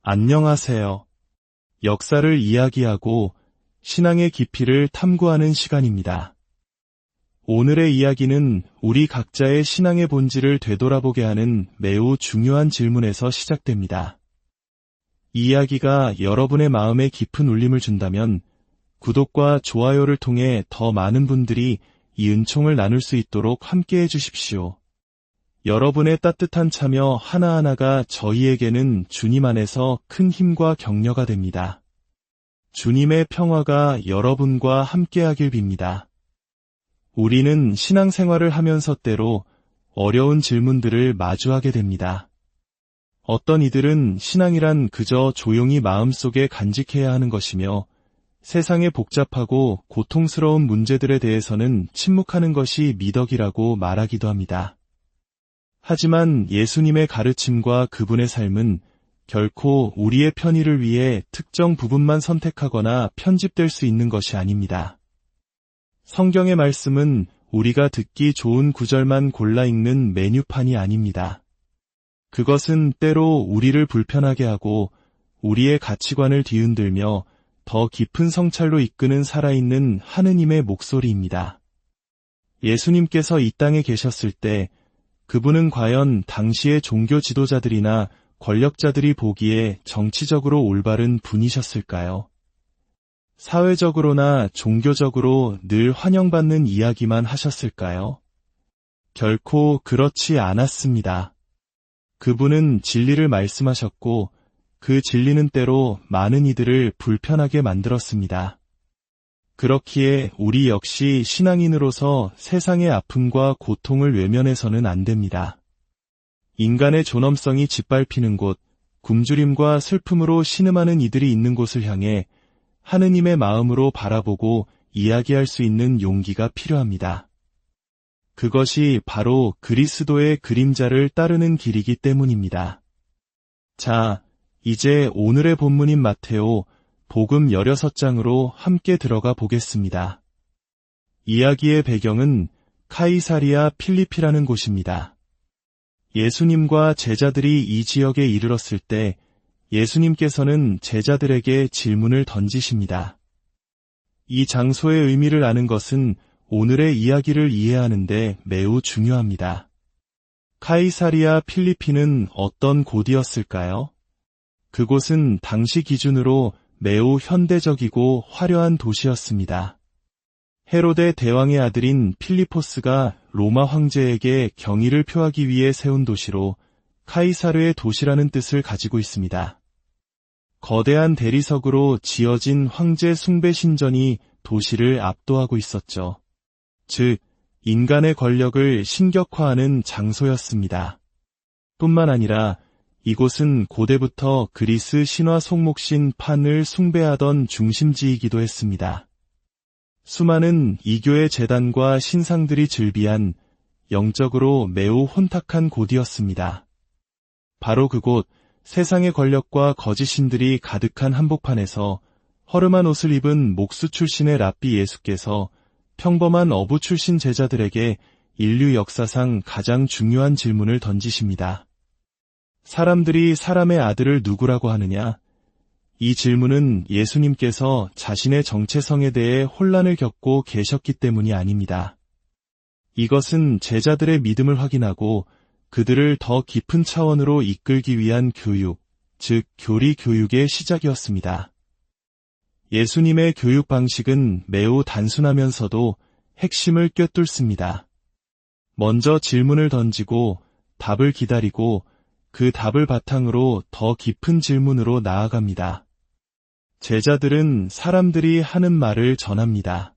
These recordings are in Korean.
안녕하세요. 역사를 이야기하고 신앙의 깊이를 탐구하는 시간입니다. 오늘의 이야기는 우리 각자의 신앙의 본질을 되돌아보게 하는 매우 중요한 질문에서 시작됩니다. 이 이야기가 여러분의 마음에 깊은 울림을 준다면 구독과 좋아요를 통해 더 많은 분들이 이 은총을 나눌 수 있도록 함께해 주십시오. 여러분의 따뜻한 참여 하나하나가 저희에게는 주님 안에서 큰 힘과 격려가 됩니다. 주님의 평화가 여러분과 함께하길 빕니다. 우리는 신앙생활을 하면서 때로 어려운 질문들을 마주하게 됩니다. 어떤 이들은 신앙이란 그저 조용히 마음속에 간직해야 하는 것이며 세상의 복잡하고 고통스러운 문제들에 대해서는 침묵하는 것이 미덕이라고 말하기도 합니다. 하지만 예수님의 가르침과 그분의 삶은 결코 우리의 편의를 위해 특정 부분만 선택하거나 편집될 수 있는 것이 아닙니다. 성경의 말씀은 우리가 듣기 좋은 구절만 골라 읽는 메뉴판이 아닙니다. 그것은 때로 우리를 불편하게 하고 우리의 가치관을 뒤흔들며 더 깊은 성찰로 이끄는 살아있는 하느님의 목소리입니다. 예수님께서 이 땅에 계셨을 때 그분은 과연 당시의 종교 지도자들이나 권력자들이 보기에 정치적으로 올바른 분이셨을까요? 사회적으로나 종교적으로 늘 환영받는 이야기만 하셨을까요? 결코 그렇지 않았습니다. 그분은 진리를 말씀하셨고 그 진리는 때로 많은 이들을 불편하게 만들었습니다. 그렇기에 우리 역시 신앙인으로서 세상의 아픔과 고통을 외면해서는 안 됩니다. 인간의 존엄성이 짓밟히는 곳, 굶주림과 슬픔으로 신음하는 이들이 있는 곳을 향해 하느님의 마음으로 바라보고 이야기할 수 있는 용기가 필요합니다. 그것이 바로 그리스도의 그림자를 따르는 길이기 때문입니다. 자, 이제 오늘의 본문인 마테오 복음 16장으로 함께 들어가 보겠습니다. 이야기의 배경은 카이사리아 필리피라는 곳입니다. 예수님과 제자들이 이 지역에 이르렀을 때 예수님께서는 제자들에게 질문을 던지십니다. 이 장소의 의미를 아는 것은 오늘의 이야기를 이해하는데 매우 중요합니다. 카이사리아 필리피는 어떤 곳이었을까요? 그곳은 당시 기준으로 매우 현대적이고 화려한 도시였습니다. 헤로데 대왕의 아들인 필리포스가 로마 황제에게 경의를 표하기 위해 세운 도시로 카이사르의 도시라는 뜻을 가지고 있습니다. 거대한 대리석으로 지어진 황제 숭배 신전이 도시를 압도하고 있었죠. 즉, 인간의 권력을 신격화하는 장소였습니다. 뿐만 아니라 이곳은 고대부터 그리스 신화 속목신 판을 숭배하던 중심지이기도 했습니다. 수많은 이교의 제단과 신상들이 즐비한 영적으로 매우 혼탁한 곳이었습니다. 바로 그곳 세상의 권력과 거짓신들이 가득한 한복판에서 허름한 옷을 입은 목수 출신의 랍비 예수께서 평범한 어부 출신 제자들에게 인류 역사상 가장 중요한 질문을 던지십니다. 사람들이 사람의 아들을 누구라고 하느냐? 이 질문은 예수님께서 자신의 정체성에 대해 혼란을 겪고 계셨기 때문이 아닙니다. 이것은 제자들의 믿음을 확인하고 그들을 더 깊은 차원으로 이끌기 위한 교육, 즉 교리 교육의 시작이었습니다. 예수님의 교육 방식은 매우 단순하면서도 핵심을 꿰뚫습니다. 먼저 질문을 던지고 답을 기다리고 그 답을 바탕으로 더 깊은 질문으로 나아갑니다. 제자들은 사람들이 하는 말을 전합니다.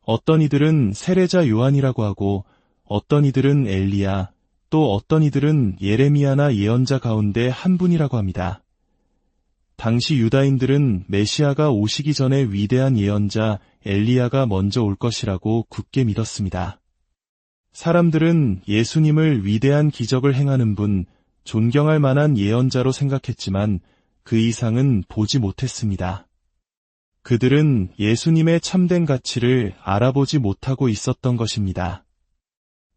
어떤 이들은 세례자 요한이라고 하고 어떤 이들은 엘리야, 또 어떤 이들은 예레미야나 예언자 가운데 한 분이라고 합니다. 당시 유다인들은 메시아가 오시기 전에 위대한 예언자 엘리야가 먼저 올 것이라고 굳게 믿었습니다. 사람들은 예수님을 위대한 기적을 행하는 분, 존경할 만한 예언자로 생각했지만 그 이상은 보지 못했습니다. 그들은 예수님의 참된 가치를 알아보지 못하고 있었던 것입니다.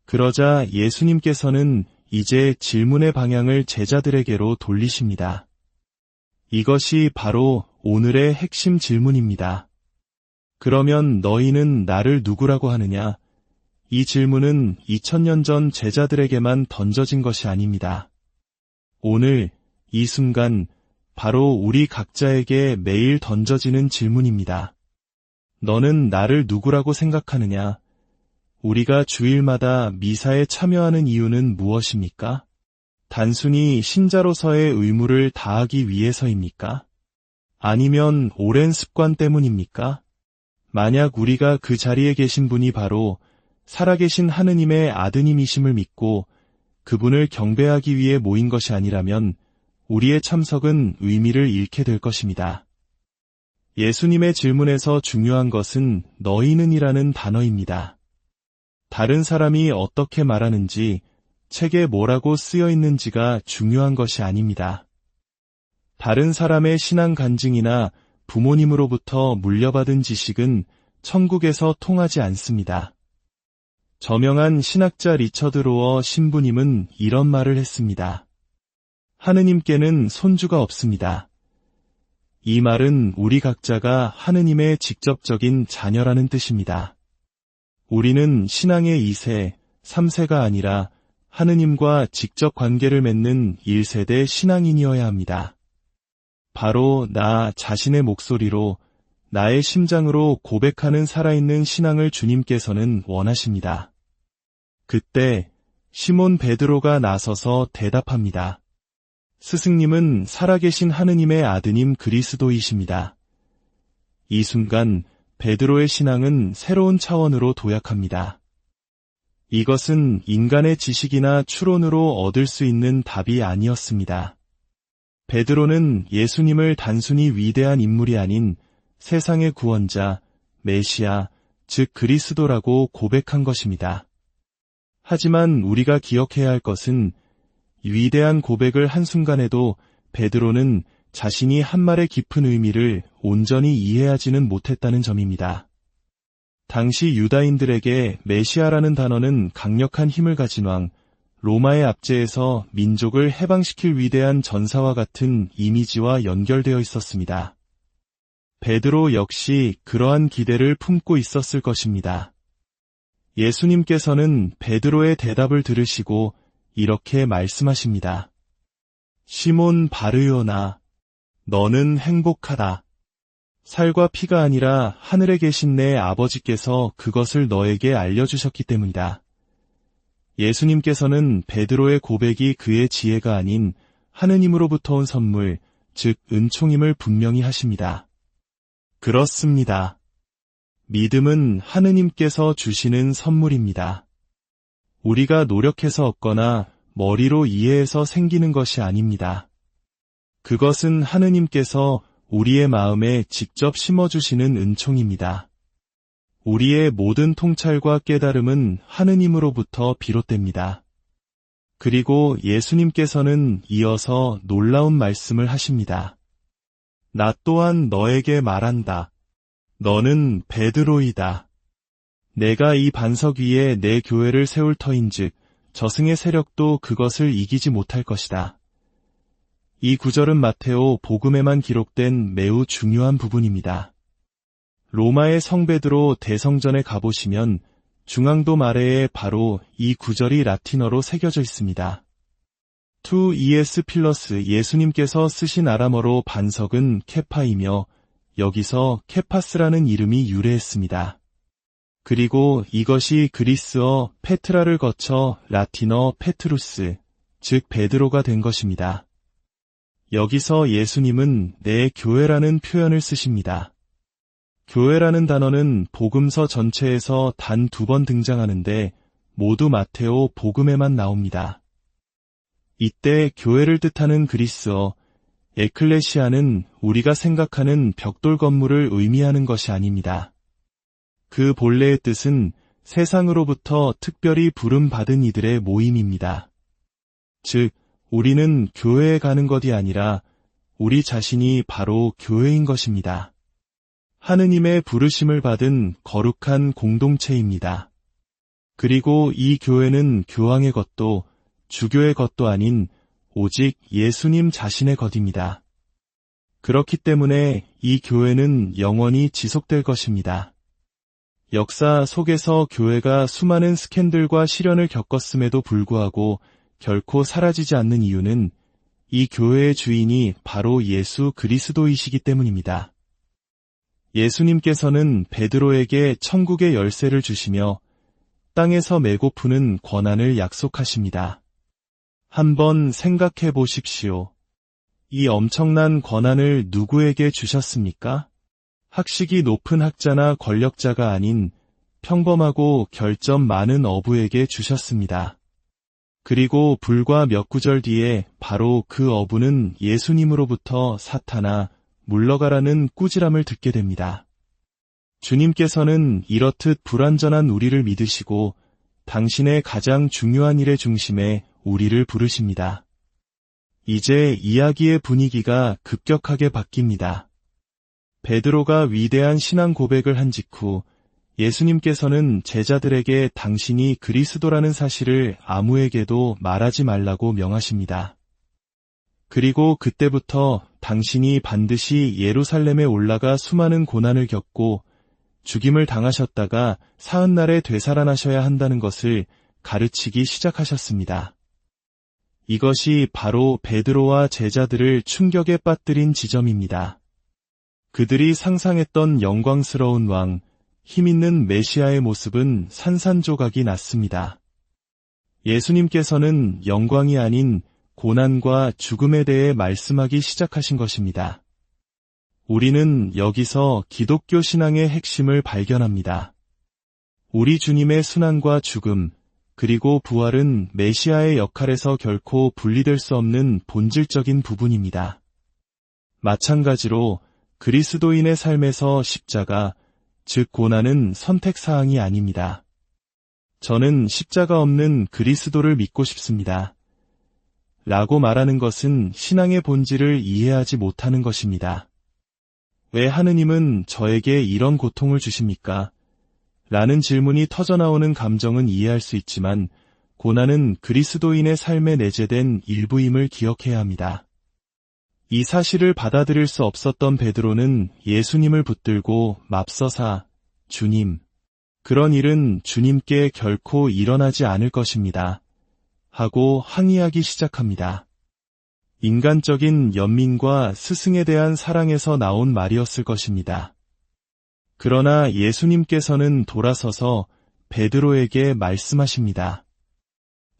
그러자 예수님께서는 이제 질문의 방향을 제자들에게로 돌리십니다. 이것이 바로 오늘의 핵심 질문입니다. 그러면 너희는 나를 누구라고 하느냐? 이 질문은 2000년 전 제자들에게만 던져진 것이 아닙니다. 오늘, 이 순간, 바로 우리 각자에게 매일 던져지는 질문입니다. 너는 나를 누구라고 생각하느냐? 우리가 주일마다 미사에 참여하는 이유는 무엇입니까? 단순히 신자로서의 의무를 다하기 위해서입니까? 아니면 오랜 습관 때문입니까? 만약 우리가 그 자리에 계신 분이 바로 살아계신 하느님의 아드님이심을 믿고 그분을 경배하기 위해 모인 것이 아니라면 우리의 참석은 의미를 잃게 될 것입니다. 예수님의 질문에서 중요한 것은 너희는이라는 단어입니다. 다른 사람이 어떻게 말하는지, 책에 뭐라고 쓰여 있는지가 중요한 것이 아닙니다. 다른 사람의 신앙 간증이나 부모님으로부터 물려받은 지식은 천국에서 통하지 않습니다. 저명한 신학자 리처드 로어 신부님은 이런 말을 했습니다. 하느님께는 손주가 없습니다. 이 말은 우리 각자가 하느님의 직접적인 자녀라는 뜻입니다. 우리는 신앙의 2세, 3세가 아니라 하느님과 직접 관계를 맺는 1세대 신앙인이어야 합니다. 바로 나 자신의 목소리로, 나의 심장으로 고백하는 살아있는 신앙을 주님께서는 원하십니다. 그때 시몬 베드로가 나서서 대답합니다. 스승님은 살아계신 하느님의 아드님 그리스도이십니다. 이 순간 베드로의 신앙은 새로운 차원으로 도약합니다. 이것은 인간의 지식이나 추론으로 얻을 수 있는 답이 아니었습니다. 베드로는 예수님을 단순히 위대한 인물이 아닌 세상의 구원자, 메시아, 즉 그리스도라고 고백한 것입니다. 하지만 우리가 기억해야 할 것은 위대한 고백을 한순간에도 베드로는 자신이 한 말의 깊은 의미를 온전히 이해하지는 못했다는 점입니다. 당시 유다인들에게 메시아라는 단어는 강력한 힘을 가진 왕, 로마의 압제에서 민족을 해방시킬 위대한 전사와 같은 이미지와 연결되어 있었습니다. 베드로 역시 그러한 기대를 품고 있었을 것입니다. 예수님께서는 베드로의 대답을 들으시고 이렇게 말씀하십니다. 시몬 바르요나, 너는 행복하다. 살과 피가 아니라 하늘에 계신 내 아버지께서 그것을 너에게 알려주셨기 때문이다. 예수님께서는 베드로의 고백이 그의 지혜가 아닌 하느님으로부터 온 선물, 즉 은총임을 분명히 하십니다. 그렇습니다. 믿음은 하느님께서 주시는 선물입니다. 우리가 노력해서 얻거나 머리로 이해해서 생기는 것이 아닙니다. 그것은 하느님께서 우리의 마음에 직접 심어주시는 은총입니다. 우리의 모든 통찰과 깨달음은 하느님으로부터 비롯됩니다. 그리고 예수님께서는 이어서 놀라운 말씀을 하십니다. 나 또한 너에게 말한다. 너는 베드로이다. 내가 이 반석 위에 내 교회를 세울 터인즉 저승의 세력도 그것을 이기지 못할 것이다. 이 구절은 마테오 복음에만 기록된 매우 중요한 부분입니다. 로마의 성 베드로 대성전에 가보시면 중앙돔 아래에 바로 이 구절이 라틴어로 새겨져 있습니다. 투 ES 필러스 예수님께서 쓰신 아람어로 반석은 케파이며 여기서 케파스라는 이름이 유래했습니다. 그리고 이것이 그리스어 페트라를 거쳐 라틴어 페트루스, 즉 베드로가 된 것입니다. 여기서 예수님은 내 교회라는 표현을 쓰십니다. 교회라는 단어는 복음서 전체에서 단 2번 등장하는데 모두 마테오 복음에만 나옵니다. 이때 교회를 뜻하는 그리스어 에클레시아는 우리가 생각하는 벽돌 건물을 의미하는 것이 아닙니다. 그 본래의 뜻은 세상으로부터 특별히 부름받은 이들의 모임입니다. 즉, 우리는 교회에 가는 것이 아니라 우리 자신이 바로 교회인 것입니다. 하느님의 부르심을 받은 거룩한 공동체입니다. 그리고 이 교회는 교황의 것도 주교의 것도 아닌 오직 예수님 자신의 것입니다. 그렇기 때문에 이 교회는 영원히 지속될 것입니다. 역사 속에서 교회가 수많은 스캔들과 시련을 겪었음에도 불구하고 결코 사라지지 않는 이유는 이 교회의 주인이 바로 예수 그리스도이시기 때문입니다. 예수님께서는 베드로에게 천국의 열쇠를 주시며 땅에서 메고 푸는 권한을 약속하십니다. 한번 생각해 보십시오. 이 엄청난 권한을 누구에게 주셨습니까? 학식이 높은 학자나 권력자가 아닌 평범하고 결점 많은 어부에게 주셨습니다. 그리고 불과 몇 구절 뒤에 바로 그 어부는 예수님으로부터 사탄아, 물러가라는 꾸지람을 듣게 됩니다. 주님께서는 이렇듯 불완전한 우리를 믿으시고 당신의 가장 중요한 일의 중심에 우리를 부르십니다. 이제 이야기의 분위기가 급격하게 바뀝니다. 베드로가 위대한 신앙 고백을 한 직후 예수님께서는 제자들에게 당신이 그리스도라는 사실을 아무에게도 말하지 말라고 명하십니다. 그리고 그때부터 당신이 반드시 예루살렘에 올라가 수많은 고난을 겪고 죽임을 당하셨다가 사흘날에 되살아나셔야 한다는 것을 가르치기 시작하셨습니다. 이것이 바로 베드로와 제자들을 충격에 빠뜨린 지점입니다. 그들이 상상했던 영광스러운 왕, 힘있는 메시아의 모습은 산산조각이 났습니다. 예수님께서는 영광이 아닌 고난과 죽음에 대해 말씀하기 시작하신 것입니다. 우리는 여기서 기독교 신앙의 핵심을 발견합니다. 우리 주님의 순환과 죽음, 그리고 부활은 메시아의 역할에서 결코 분리될 수 없는 본질적인 부분입니다. 마찬가지로 그리스도인의 삶에서 십자가, 즉 고난은 선택사항이 아닙니다. 저는 십자가 없는 그리스도를 믿고 싶습니다. 라고 말하는 것은 신앙의 본질을 이해하지 못하는 것입니다. 왜 하느님은 저에게 이런 고통을 주십니까? 라는 질문이 터져나오는 감정은 이해할 수 있지만 고난은 그리스도인의 삶에 내재된 일부임을 기억해야 합니다. 이 사실을 받아들일 수 없었던 베드로는 예수님을 붙들고 맙서사, 주님, 그런 일은 주님께 결코 일어나지 않을 것입니다. 하고 항의하기 시작합니다. 인간적인 연민과 스승에 대한 사랑에서 나온 말이었을 것입니다. 그러나 예수님께서는 돌아서서 베드로에게 말씀하십니다.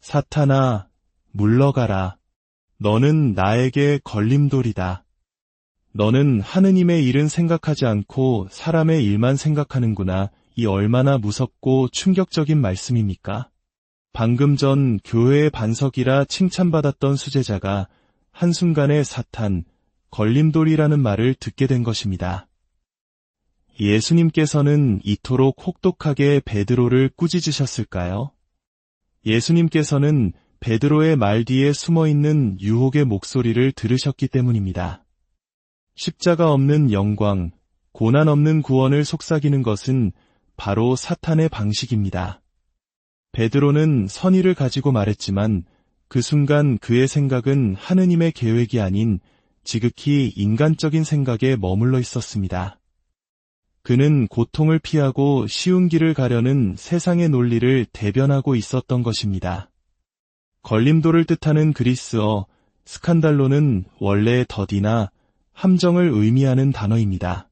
사탄아, 물러가라. 너는 나에게 걸림돌이다. 너는 하느님의 일은 생각하지 않고 사람의 일만 생각하는구나. 이 얼마나 무섭고 충격적인 말씀입니까? 방금 전 교회의 반석이라 칭찬받았던 수제자가 한순간에 사탄, 걸림돌이라는 말을 듣게 된 것입니다. 예수님께서는 이토록 혹독하게 베드로를 꾸짖으셨을까요? 예수님께서는 베드로의 말 뒤에 숨어있는 유혹의 목소리를 들으셨기 때문입니다. 십자가 없는 영광, 고난 없는 구원을 속삭이는 것은 바로 사탄의 방식입니다. 베드로는 선의를 가지고 말했지만 그 순간 그의 생각은 하느님의 계획이 아닌 지극히 인간적인 생각에 머물러 있었습니다. 그는 고통을 피하고 쉬운 길을 가려는 세상의 논리를 대변하고 있었던 것입니다. 걸림돌을 뜻하는 그리스어 스칸달로는 원래 더디나 함정을 의미하는 단어입니다.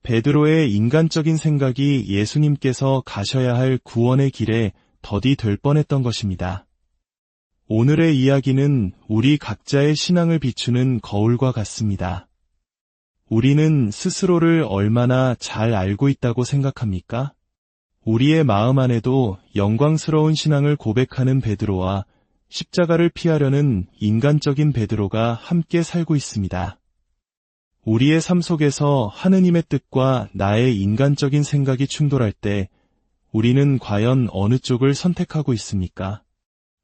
베드로의 인간적인 생각이 예수님께서 가셔야 할 구원의 길에 더디 될 뻔했던 것입니다. 오늘의 이야기는 우리 각자의 신앙을 비추는 거울과 같습니다. 우리는 스스로를 얼마나 잘 알고 있다고 생각합니까? 우리의 마음 안에도 영광스러운 신앙을 고백하는 베드로와 십자가를 피하려는 인간적인 베드로가 함께 살고 있습니다. 우리의 삶 속에서 하느님의 뜻과 나의 인간적인 생각이 충돌할 때 우리는 과연 어느 쪽을 선택하고 있습니까?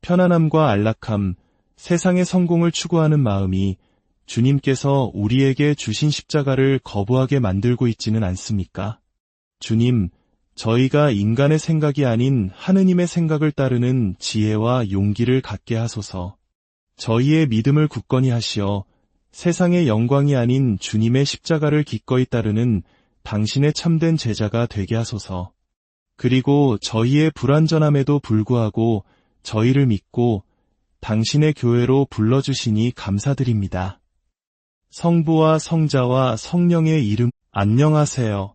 편안함과 안락함, 세상의 성공을 추구하는 마음이 주님께서 우리에게 주신 십자가를 거부하게 만들고 있지는 않습니까? 주님, 저희가 인간의 생각이 아닌 하느님의 생각을 따르는 지혜와 용기를 갖게 하소서. 저희의 믿음을 굳건히 하시어 세상의 영광이 아닌 주님의 십자가를 기꺼이 따르는 당신의 참된 제자가 되게 하소서. 그리고 저희의 불완전함에도 불구하고 저희를 믿고 당신의 교회로 불러주시니 감사드립니다. 성부와 성자와 성령의 이름 안녕하세요.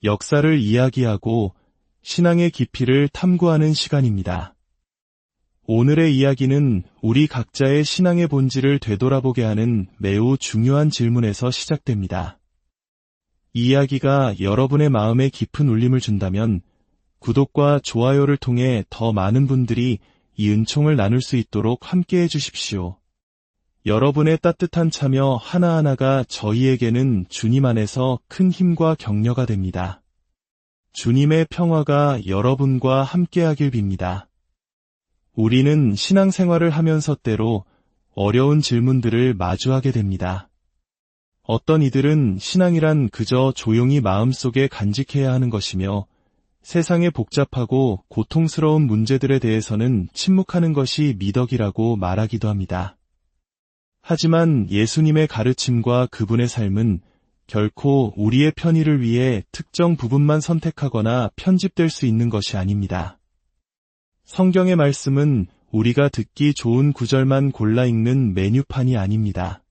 역사를 이야기하고 신앙의 깊이를 탐구하는 시간입니다. 오늘의 이야기는 우리 각자의 신앙의 본질을 되돌아보게 하는 매우 중요한 질문에서 시작됩니다. 이 이야기가 여러분의 마음에 깊은 울림을 준다면 구독과 좋아요를 통해 더 많은 분들이 이 은총을 나눌 수 있도록 함께해 주십시오. 여러분의 따뜻한 참여 하나하나가 저희에게는 주님 안에서 큰 힘과 격려가 됩니다. 주님의 평화가 여러분과 함께하길 빕니다. 우리는 신앙생활을 하면서 때로 어려운 질문들을 마주하게 됩니다. 어떤 이들은 신앙이란 그저 조용히 마음속에 간직해야 하는 것이며 세상의 복잡하고 고통스러운 문제들에 대해서는 침묵하는 것이 미덕이라고 말하기도 합니다. 하지만 예수님의 가르침과 그분의 삶은 결코 우리의 편의를 위해 특정 부분만 선택하거나 편집될 수 있는 것이 아닙니다. 성경의 말씀은 우리가 듣기 좋은 구절만 골라 읽는 메뉴판이 아닙니다.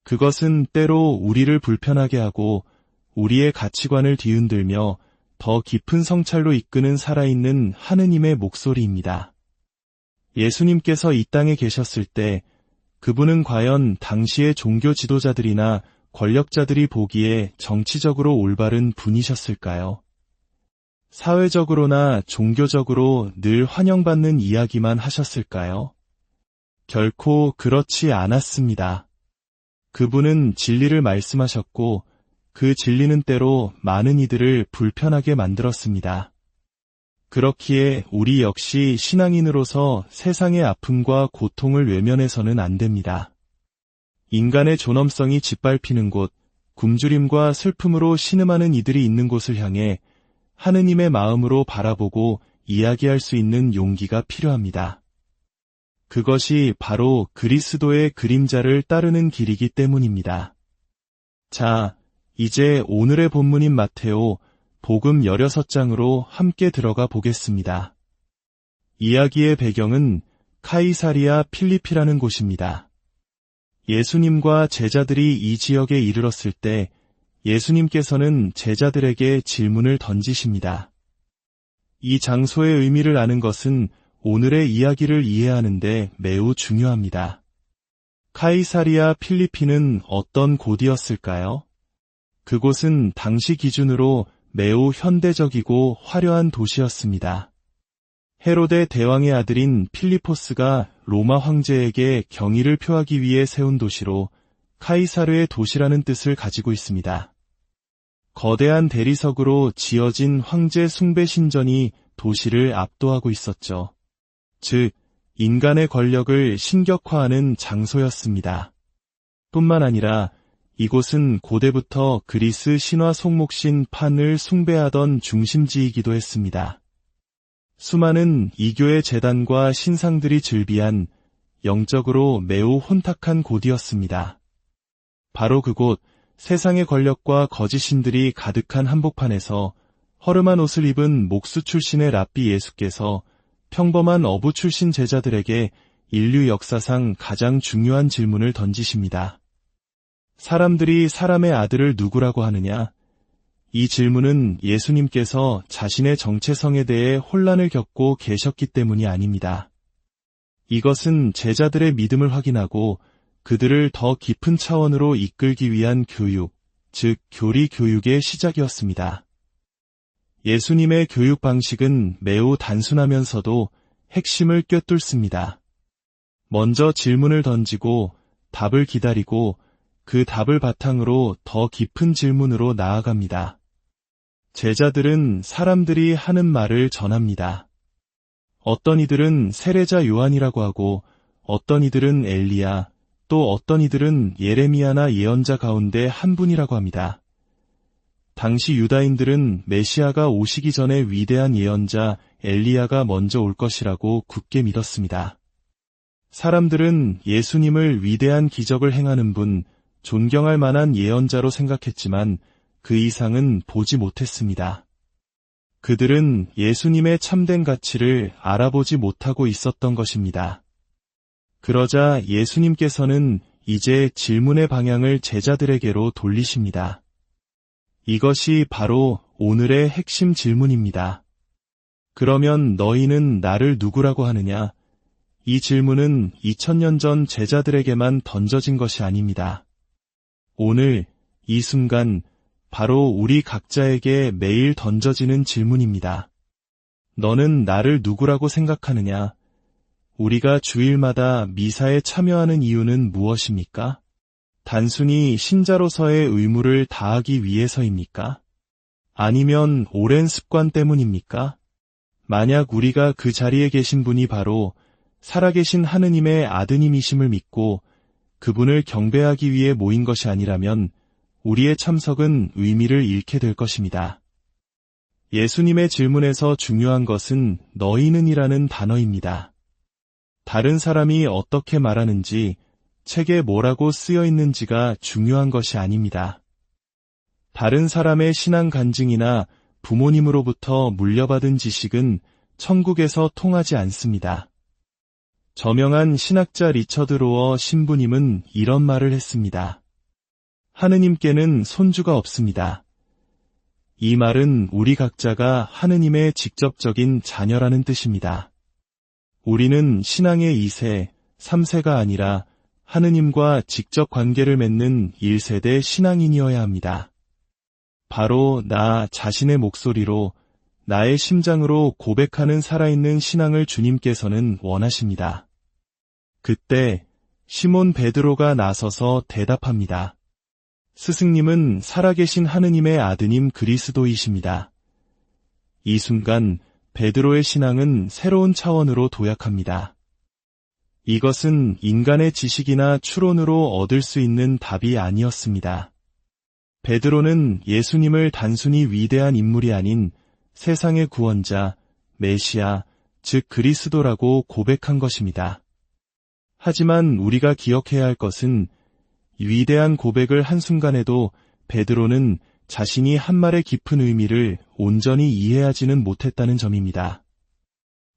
그것은 때로 우리를 불편하게 하고 우리의 가치관을 뒤흔들며 더 깊은 성찰로 이끄는 살아있는 하느님의 목소리입니다. 예수님께서 이 땅에 계셨을 때 그분은 과연 당시의 종교 지도자들이나 권력자들이 보기에 정치적으로 올바른 분이셨을까요? 사회적으로나 종교적으로 늘 환영받는 이야기만 하셨을까요? 결코 그렇지 않았습니다. 그분은 진리를 말씀하셨고 그 진리는 때로 많은 이들을 불편하게 만들었습니다. 그렇기에 우리 역시 신앙인으로서 세상의 아픔과 고통을 외면해서는 안 됩니다. 인간의 존엄성이 짓밟히는 곳, 굶주림과 슬픔으로 신음하는 이들이 있는 곳을 향해 하느님의 마음으로 바라보고 이야기할 수 있는 용기가 필요합니다. 그것이 바로 그리스도의 그림자를 따르는 길이기 때문입니다. 자, 이제 오늘의 본문인 마테오 복음 16장으로 함께 들어가 보겠습니다. 이야기의 배경은 카이사리아 필리피라는 곳입니다. 예수님과 제자들이 이 지역에 이르렀을 때 예수님께서는 제자들에게 질문을 던지십니다. 이 장소의 의미를 아는 것은 오늘의 이야기를 이해하는데 매우 중요합니다. 카이사리아 필리피는 어떤 곳이었을까요? 그곳은 당시 기준으로 매우 현대적이고 화려한 도시였습니다. 헤로데 대왕의 아들인 필리포스가 로마 황제에게 경의를 표하기 위해 세운 도시로 카이사르의 도시라는 뜻을 가지고 있습니다. 거대한 대리석으로 지어진 황제 숭배 신전이 도시를 압도하고 있었죠. 즉, 인간의 권력을 신격화하는 장소였습니다. 뿐만 아니라 이곳은 고대부터 그리스 신화 송목신 판을 숭배하던 중심지이기도 했습니다. 수많은 이교의 제단과 신상들이 즐비한 영적으로 매우 혼탁한 곳이었습니다. 바로 그곳, 세상의 권력과 거짓신들이 가득한 한복판에서 허름한 옷을 입은 목수 출신의 랍비 예수께서 평범한 어부 출신 제자들에게 인류 역사상 가장 중요한 질문을 던지십니다. 사람들이 사람의 아들을 누구라고 하느냐? 이 질문은 예수님께서 자신의 정체성에 대해 혼란을 겪고 계셨기 때문이 아닙니다. 이것은 제자들의 믿음을 확인하고 그들을 더 깊은 차원으로 이끌기 위한 교육, 즉 교리 교육의 시작이었습니다. 예수님의 교육 방식은 매우 단순하면서도 핵심을 꿰뚫습니다. 먼저 질문을 던지고 답을 기다리고 그 답을 바탕으로 더 깊은 질문으로 나아갑니다. 제자들은 사람들이 하는 말을 전합니다. 어떤 이들은 세례자 요한이라고 하고 어떤 이들은 엘리야, 또 어떤 이들은 예레미야나 예언자 가운데 한 분이라고 합니다. 당시 유다인들은 메시아가 오시기 전에 위대한 예언자 엘리야가 먼저 올 것이라고 굳게 믿었습니다. 사람들은 예수님을 위대한 기적을 행하는 분, 존경할 만한 예언자로 생각했지만 그 이상은 보지 못했습니다. 그들은 예수님의 참된 가치를 알아보지 못하고 있었던 것입니다. 그러자 예수님께서는 이제 질문의 방향을 제자들에게로 돌리십니다. 이것이 바로 오늘의 핵심 질문입니다. 그러면 너희는 나를 누구라고 하느냐? 이 질문은 2000년 전 제자들에게만 던져진 것이 아닙니다. 오늘, 이 순간, 바로 우리 각자에게 매일 던져지는 질문입니다. 너는 나를 누구라고 생각하느냐? 우리가 주일마다 미사에 참여하는 이유는 무엇입니까? 단순히 신자로서의 의무를 다하기 위해서입니까? 아니면 오랜 습관 때문입니까? 만약 우리가 그 자리에 계신 분이 바로 살아계신 하느님의 아드님이심을 믿고 그분을 경배하기 위해 모인 것이 아니라면 우리의 참석은 의미를 잃게 될 것입니다. 예수님의 질문에서 중요한 것은 너희는이라는 단어입니다. 다른 사람이 어떻게 말하는지, 책에 뭐라고 쓰여 있는지가 중요한 것이 아닙니다. 다른 사람의 신앙 간증이나 부모님으로부터 물려받은 지식은 천국에서 통하지 않습니다. 저명한 신학자 리처드 로어 신부님은 이런 말을 했습니다. 하느님께는 손주가 없습니다. 이 말은 우리 각자가 하느님의 직접적인 자녀라는 뜻입니다. 우리는 신앙의 2세, 3세가 아니라 하느님과 직접 관계를 맺는 1세대 신앙인이어야 합니다. 바로 나 자신의 목소리로, 나의 심장으로 고백하는 살아있는 신앙을 주님께서는 원하십니다. 그때 시몬 베드로가 나서서 대답합니다. 스승님은 살아계신 하느님의 아드님 그리스도이십니다. 이 순간 베드로의 신앙은 새로운 차원으로 도약합니다. 이것은 인간의 지식이나 추론으로 얻을 수 있는 답이 아니었습니다. 베드로는 예수님을 단순히 위대한 인물이 아닌 세상의 구원자, 메시아, 즉 그리스도라고 고백한 것입니다. 하지만 우리가 기억해야 할 것은 위대한 고백을 한순간에도 베드로는 자신이 한 말의 깊은 의미를 온전히 이해하지는 못했다는 점입니다.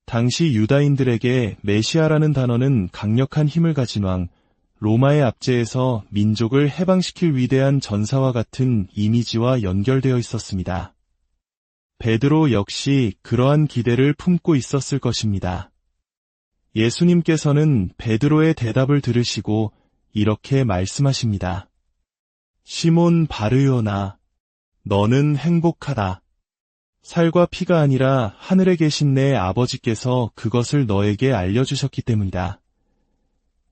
당시 유다인들에게 메시아라는 단어는 강력한 힘을 가진 왕, 로마의 압제에서 민족을 해방시킬 위대한 전사와 같은 이미지와 연결되어 있었습니다. 베드로 역시 그러한 기대를 품고 있었을 것입니다. 예수님께서는 베드로의 대답을 들으시고 이렇게 말씀하십니다. 시몬 바르요나, 너는 행복하다. 살과 피가 아니라 하늘에 계신 내 아버지께서 그것을 너에게 알려주셨기 때문이다.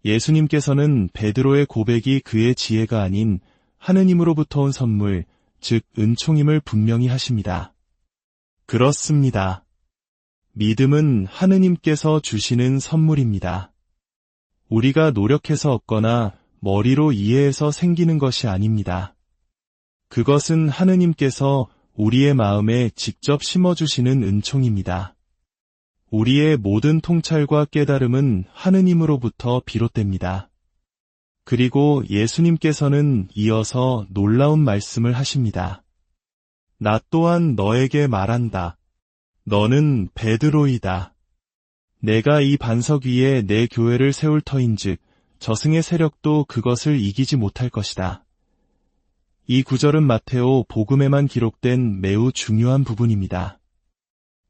예수님께서는 베드로의 고백이 그의 지혜가 아닌 하느님으로부터 온 선물, 즉 은총임을 분명히 하십니다. 그렇습니다. 믿음은 하느님께서 주시는 선물입니다. 우리가 노력해서 얻거나 머리로 이해해서 생기는 것이 아닙니다. 그것은 하느님께서 우리의 마음에 직접 심어주시는 은총입니다. 우리의 모든 통찰과 깨달음은 하느님으로부터 비롯됩니다. 그리고 예수님께서는 이어서 놀라운 말씀을 하십니다. 나 또한 너에게 말한다. 너는 베드로이다. 내가 이 반석 위에 내 교회를 세울 터인즉 저승의 세력도 그것을 이기지 못할 것이다. 이 구절은 마테오 복음에만 기록된 매우 중요한 부분입니다.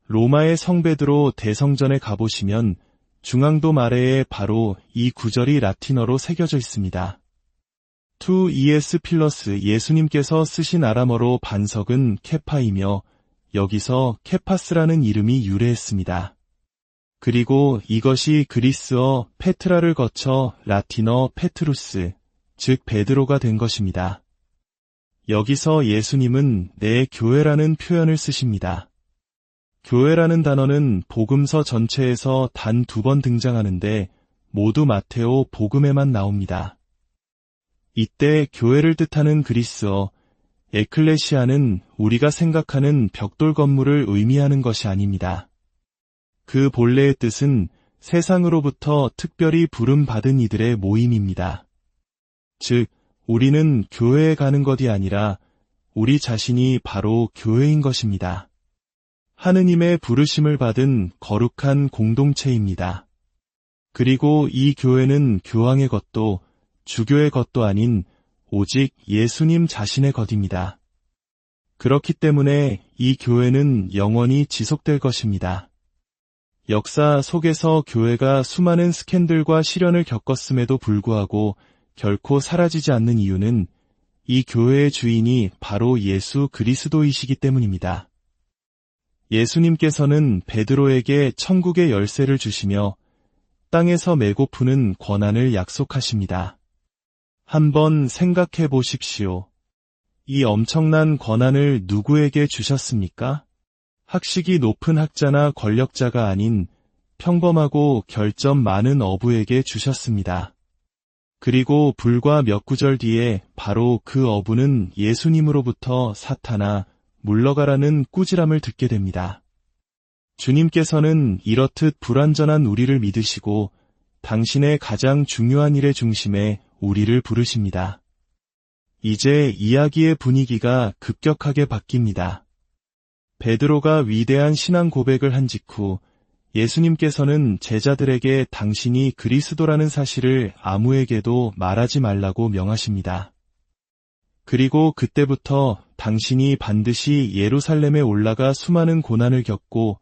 로마의 성 베드로 대성전에 가보시면 중앙도 아래에 바로 이 구절이 라틴어로 새겨져 있습니다. 투 ES 필러스 예수님께서 쓰신 아람어로 반석은 케파이며 여기서 케파스라는 이름이 유래했습니다. 그리고 이것이 그리스어 페트라를 거쳐 라틴어 페트루스, 즉 베드로가 된 것입니다. 여기서 예수님은 내 교회라는 표현을 쓰십니다. 교회라는 단어는 복음서 전체에서 단 2번 등장하는데 모두 마테오 복음에만 나옵니다. 이때 교회를 뜻하는 그리스어 에클레시아는 우리가 생각하는 벽돌 건물을 의미하는 것이 아닙니다. 그 본래의 뜻은 세상으로부터 특별히 부름받은 이들의 모임입니다. 즉, 우리는 교회에 가는 것이 아니라 우리 자신이 바로 교회인 것입니다. 하느님의 부르심을 받은 거룩한 공동체입니다. 그리고 이 교회는 교황의 것도 주교의 것도 아닌 오직 예수님 자신의 것입니다. 그렇기 때문에 이 교회는 영원히 지속될 것입니다. 역사 속에서 교회가 수많은 스캔들과 시련을 겪었음에도 불구하고 결코 사라지지 않는 이유는 이 교회의 주인이 바로 예수 그리스도이시기 때문입니다. 예수님께서는 베드로에게 천국의 열쇠를 주시며 땅에서 메고 푸는 권한을 약속하십니다. 한번 생각해 보십시오. 이 엄청난 권한을 누구에게 주셨습니까? 학식이 높은 학자나 권력자가 아닌 평범하고 결점 많은 어부에게 주셨습니다. 그리고 불과 몇 구절 뒤에 바로 그 어부는 예수님으로부터 사탄아, 물러가라는 꾸지람을 듣게 됩니다. 주님께서는 이렇듯 불완전한 우리를 믿으시고 당신의 가장 중요한 일의 중심에 우리를 부르십니다. 이제 이야기의 분위기가 급격하게 바뀝니다. 베드로가 위대한 신앙 고백을 한 직후 예수님께서는 제자들에게 당신이 그리스도라는 사실을 아무에게도 말하지 말라고 명하십니다. 그리고 그때부터 당신이 반드시 예루살렘에 올라가 수많은 고난을 겪고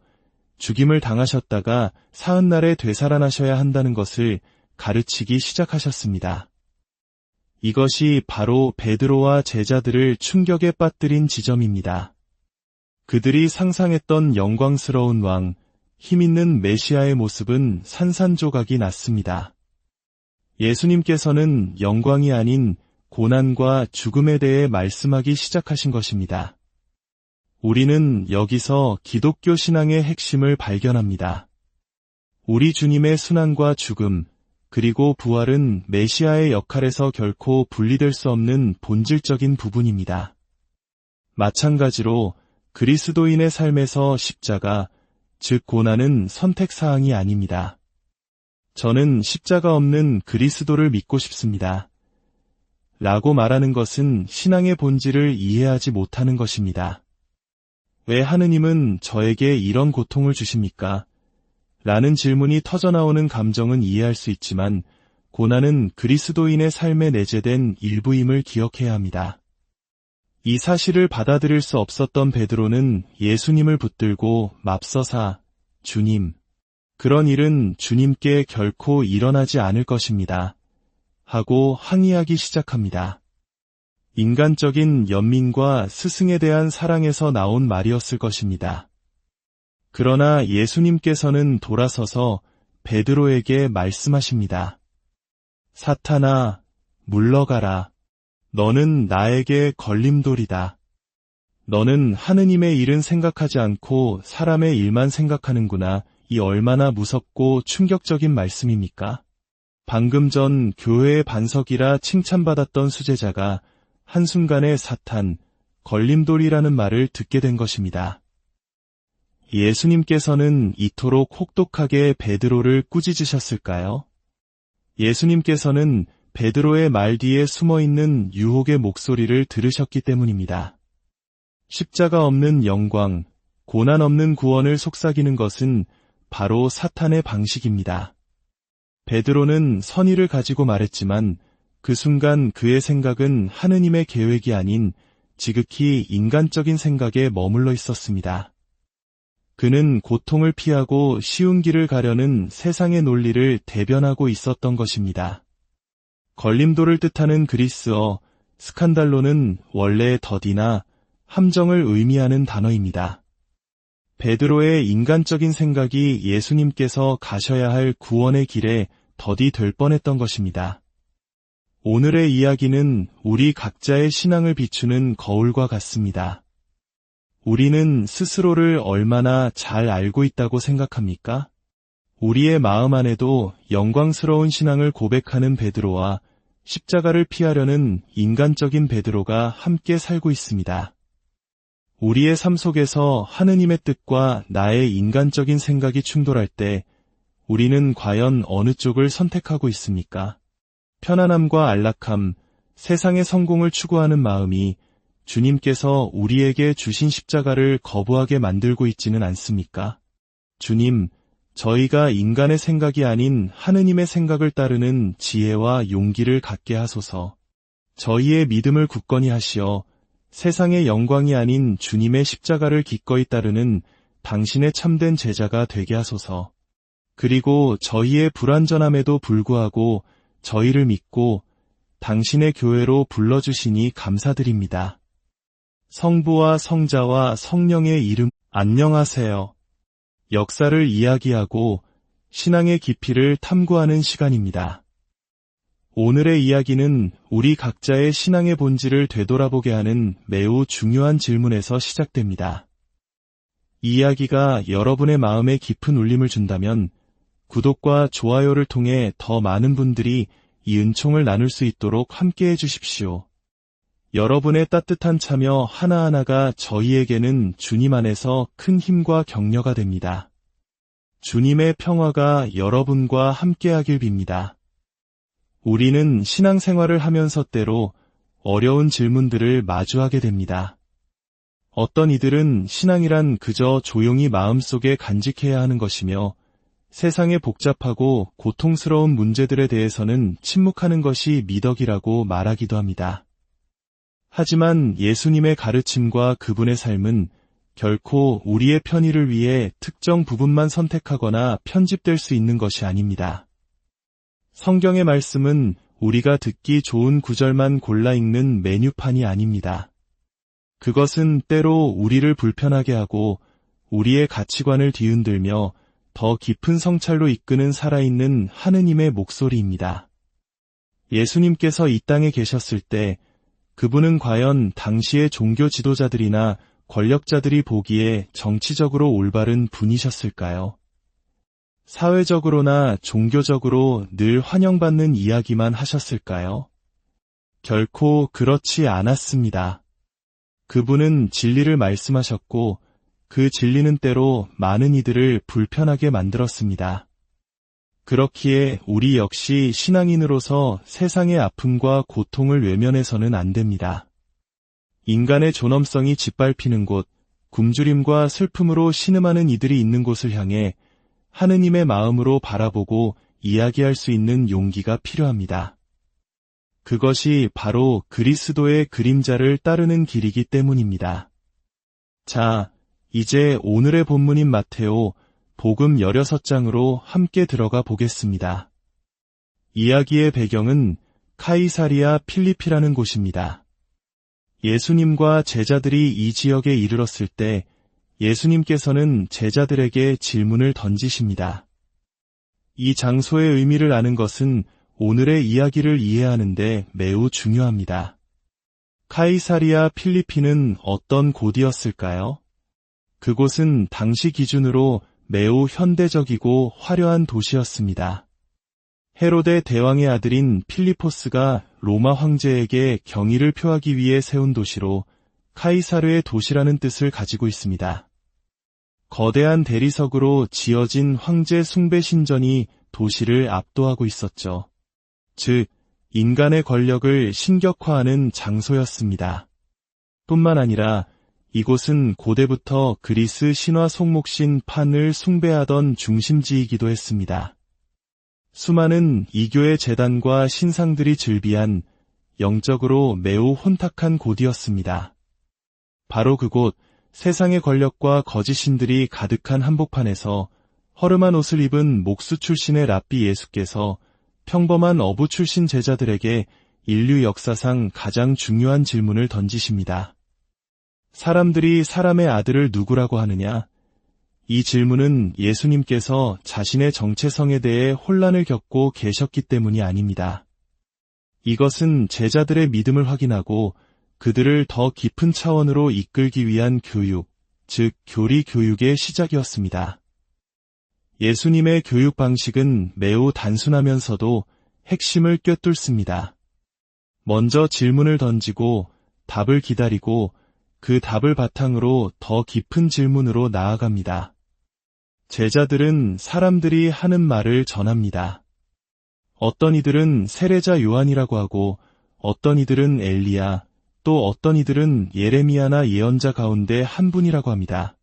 죽임을 당하셨다가 사흘날에 되살아나셔야 한다는 것을 가르치기 시작하셨습니다. 이것이 바로 베드로와 제자들을 충격에 빠뜨린 지점입니다. 그들이 상상했던 영광스러운 왕, 힘있는 메시아의 모습은 산산조각이 났습니다. 예수님께서는 영광이 아닌 고난과 죽음에 대해 말씀하기 시작하신 것입니다. 우리는 여기서 기독교 신앙의 핵심을 발견합니다. 우리 주님의 순환과 죽음, 그리고 부활은 메시아의 역할에서 결코 분리될 수 없는 본질적인 부분입니다. 마찬가지로 그리스도인의 삶에서 십자가, 즉 고난은 선택사항이 아닙니다. 저는 십자가 없는 그리스도를 믿고 싶습니다. 라고 말하는 것은 신앙의 본질을 이해하지 못하는 것입니다. 왜 하느님은 저에게 이런 고통을 주십니까? 라는 질문이 터져나오는 감정은 이해할 수 있지만 고난은 그리스도인의 삶에 내재된 일부임을 기억해야 합니다. 이 사실을 받아들일 수 없었던 베드로는 예수님을 붙들고 맙서사, 주님, 그런 일은 주님께 결코 일어나지 않을 것입니다. 하고 항의하기 시작합니다. 인간적인 연민과 스승에 대한 사랑에서 나온 말이었을 것입니다. 그러나 예수님께서는 돌아서서 베드로에게 말씀하십니다. 사탄아, 물러가라. 너는 나에게 걸림돌이다. 너는 하느님의 일은 생각하지 않고 사람의 일만 생각하는구나. 이 얼마나 무섭고 충격적인 말씀입니까? 방금 전 교회의 반석이라 칭찬받았던 수제자가 한순간에 사탄, 걸림돌이라는 말을 듣게 된 것입니다. 예수님께서는 이토록 혹독하게 베드로를 꾸짖으셨을까요? 예수님께서는 베드로의 말 뒤에 숨어있는 유혹의 목소리를 들으셨기 때문입니다. 십자가 없는 영광, 고난 없는 구원을 속삭이는 것은 바로 사탄의 방식입니다. 베드로는 선의를 가지고 말했지만 그 순간 그의 생각은 하느님의 계획이 아닌 지극히 인간적인 생각에 머물러 있었습니다. 그는 고통을 피하고 쉬운 길을 가려는 세상의 논리를 대변하고 있었던 것입니다. 걸림돌을 뜻하는 그리스어 스칸달로는 원래 더디나 함정을 의미하는 단어입니다. 베드로의 인간적인 생각이 예수님께서 가셔야 할 구원의 길에 더디 될 뻔했던 것입니다. 오늘의 이야기는 우리 각자의 신앙을 비추는 거울과 같습니다. 우리는 스스로를 얼마나 잘 알고 있다고 생각합니까? 우리의 마음 안에도 영광스러운 신앙을 고백하는 베드로와 십자가를 피하려는 인간적인 베드로가 함께 살고 있습니다. 우리의 삶 속에서 하느님의 뜻과 나의 인간적인 생각이 충돌할 때 우리는 과연 어느 쪽을 선택하고 있습니까? 편안함과 안락함, 세상의 성공을 추구하는 마음이 주님께서 우리에게 주신 십자가를 거부하게 만들고 있지는 않습니까? 주님, 저희가 인간의 생각이 아닌 하느님의 생각을 따르는 지혜와 용기를 갖게 하소서. 저희의 믿음을 굳건히 하시어 세상의 영광이 아닌 주님의 십자가를 기꺼이 따르는 당신의 참된 제자가 되게 하소서. 그리고 저희의 불완전함에도 불구하고 저희를 믿고 당신의 교회로 불러주시니 감사드립니다. 성부와 성자와 성령의 이름, 안녕하세요. 역사를 이야기하고 신앙의 깊이를 탐구하는 시간입니다. 오늘의 이야기는 우리 각자의 신앙의 본질을 되돌아보게 하는 매우 중요한 질문에서 시작됩니다. 이 이야기가 여러분의 마음에 깊은 울림을 준다면 구독과 좋아요를 통해 더 많은 분들이 이 은총을 나눌 수 있도록 함께해 주십시오. 여러분의 따뜻한 참여 하나하나가 저희에게는 주님 안에서 큰 힘과 격려가 됩니다. 주님의 평화가 여러분과 함께하길 빕니다. 우리는 신앙생활을 하면서 때로 어려운 질문들을 마주하게 됩니다. 어떤 이들은 신앙이란 그저 조용히 마음속에 간직해야 하는 것이며 세상의 복잡하고 고통스러운 문제들에 대해서는 침묵하는 것이 미덕이라고 말하기도 합니다. 하지만 예수님의 가르침과 그분의 삶은 결코 우리의 편의를 위해 특정 부분만 선택하거나 편집될 수 있는 것이 아닙니다. 성경의 말씀은 우리가 듣기 좋은 구절만 골라 읽는 메뉴판이 아닙니다. 그것은 때로 우리를 불편하게 하고 우리의 가치관을 뒤흔들며 더 깊은 성찰로 이끄는 살아있는 하느님의 목소리입니다. 예수님께서 이 땅에 계셨을 때 그분은 과연 당시의 종교 지도자들이나 권력자들이 보기에 정치적으로 올바른 분이셨을까요? 사회적으로나 종교적으로 늘 환영받는 이야기만 하셨을까요? 결코 그렇지 않았습니다. 그분은 진리를 말씀하셨고 그 진리는 때로 많은 이들을 불편하게 만들었습니다. 그렇기에 우리 역시 신앙인으로서 세상의 아픔과 고통을 외면해서는 안 됩니다. 인간의 존엄성이 짓밟히는 곳, 굶주림과 슬픔으로 신음하는 이들이 있는 곳을 향해 하느님의 마음으로 바라보고 이야기할 수 있는 용기가 필요합니다. 그것이 바로 그리스도의 그림자를 따르는 길이기 때문입니다. 자, 이제 오늘의 본문인 마테오 복음 16장으로 함께 들어가 보겠습니다. 이야기의 배경은 카이사리아 필리피라는 곳입니다. 예수님과 제자들이 이 지역에 이르렀을 때 예수님께서는 제자들에게 질문을 던지십니다. 이 장소의 의미를 아는 것은 오늘의 이야기를 이해하는데 매우 중요합니다. 카이사리아 필리피는 어떤 곳이었을까요? 그곳은 당시 기준으로 매우 현대적이고 화려한 도시였습니다. 헤로데 대왕의 아들인 필리포스가 로마 황제에게 경의를 표하기 위해 세운 도시로 카이사르의 도시라는 뜻을 가지고 있습니다. 거대한 대리석으로 지어진 황제 숭배 신전이 도시를 압도하고 있었죠. 즉, 인간의 권력을 신격화하는 장소였습니다. 뿐만 아니라 이곳은 고대부터 그리스 신화 속목신 판을 숭배하던 중심지이기도 했습니다. 수많은 이교의 제단과 신상들이 즐비한 영적으로 매우 혼탁한 곳이었습니다. 바로 그곳, 세상의 권력과 거짓 신들이 가득한 한복판에서 허름한 옷을 입은 목수 출신의 랍비 예수께서 평범한 어부 출신 제자들에게 인류 역사상 가장 중요한 질문을 던지십니다. 사람들이 사람의 아들을 누구라고 하느냐? 이 질문은 예수님께서 자신의 정체성에 대해 혼란을 겪고 계셨기 때문이 아닙니다. 이것은 제자들의 믿음을 확인하고 그들을 더 깊은 차원으로 이끌기 위한 교육, 즉 교리 교육의 시작이었습니다. 예수님의 교육 방식은 매우 단순하면서도 핵심을 꿰뚫습니다. 먼저 질문을 던지고 답을 기다리고 그 답을 바탕으로 더 깊은 질문으로 나아갑니다. 제자들은 사람들이 하는 말을 전합니다. 어떤 이들은 세례자 요한이라고 하고 어떤 이들은 엘리야, 또 어떤 이들은 예레미야나 예언자 가운데 한 분이라고 합니다.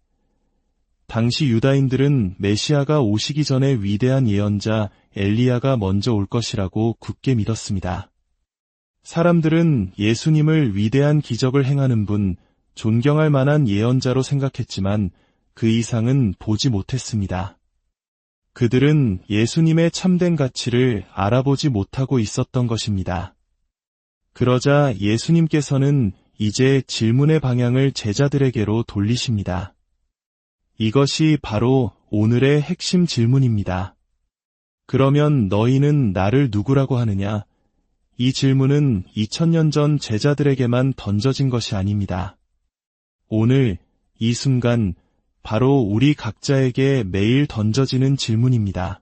당시 유다인들은 메시아가 오시기 전에 위대한 예언자 엘리야가 먼저 올 것이라고 굳게 믿었습니다. 사람들은 예수님을 위대한 기적을 행하는 분, 존경할 만한 예언자로 생각했지만 그 이상은 보지 못했습니다. 그들은 예수님의 참된 가치를 알아보지 못하고 있었던 것입니다. 그러자 예수님께서는 이제 질문의 방향을 제자들에게로 돌리십니다. 이것이 바로 오늘의 핵심 질문입니다. 그러면 너희는 나를 누구라고 하느냐? 이 질문은 2000년 전 제자들에게만 던져진 것이 아닙니다. 오늘, 이 순간, 바로 우리 각자에게 매일 던져지는 질문입니다.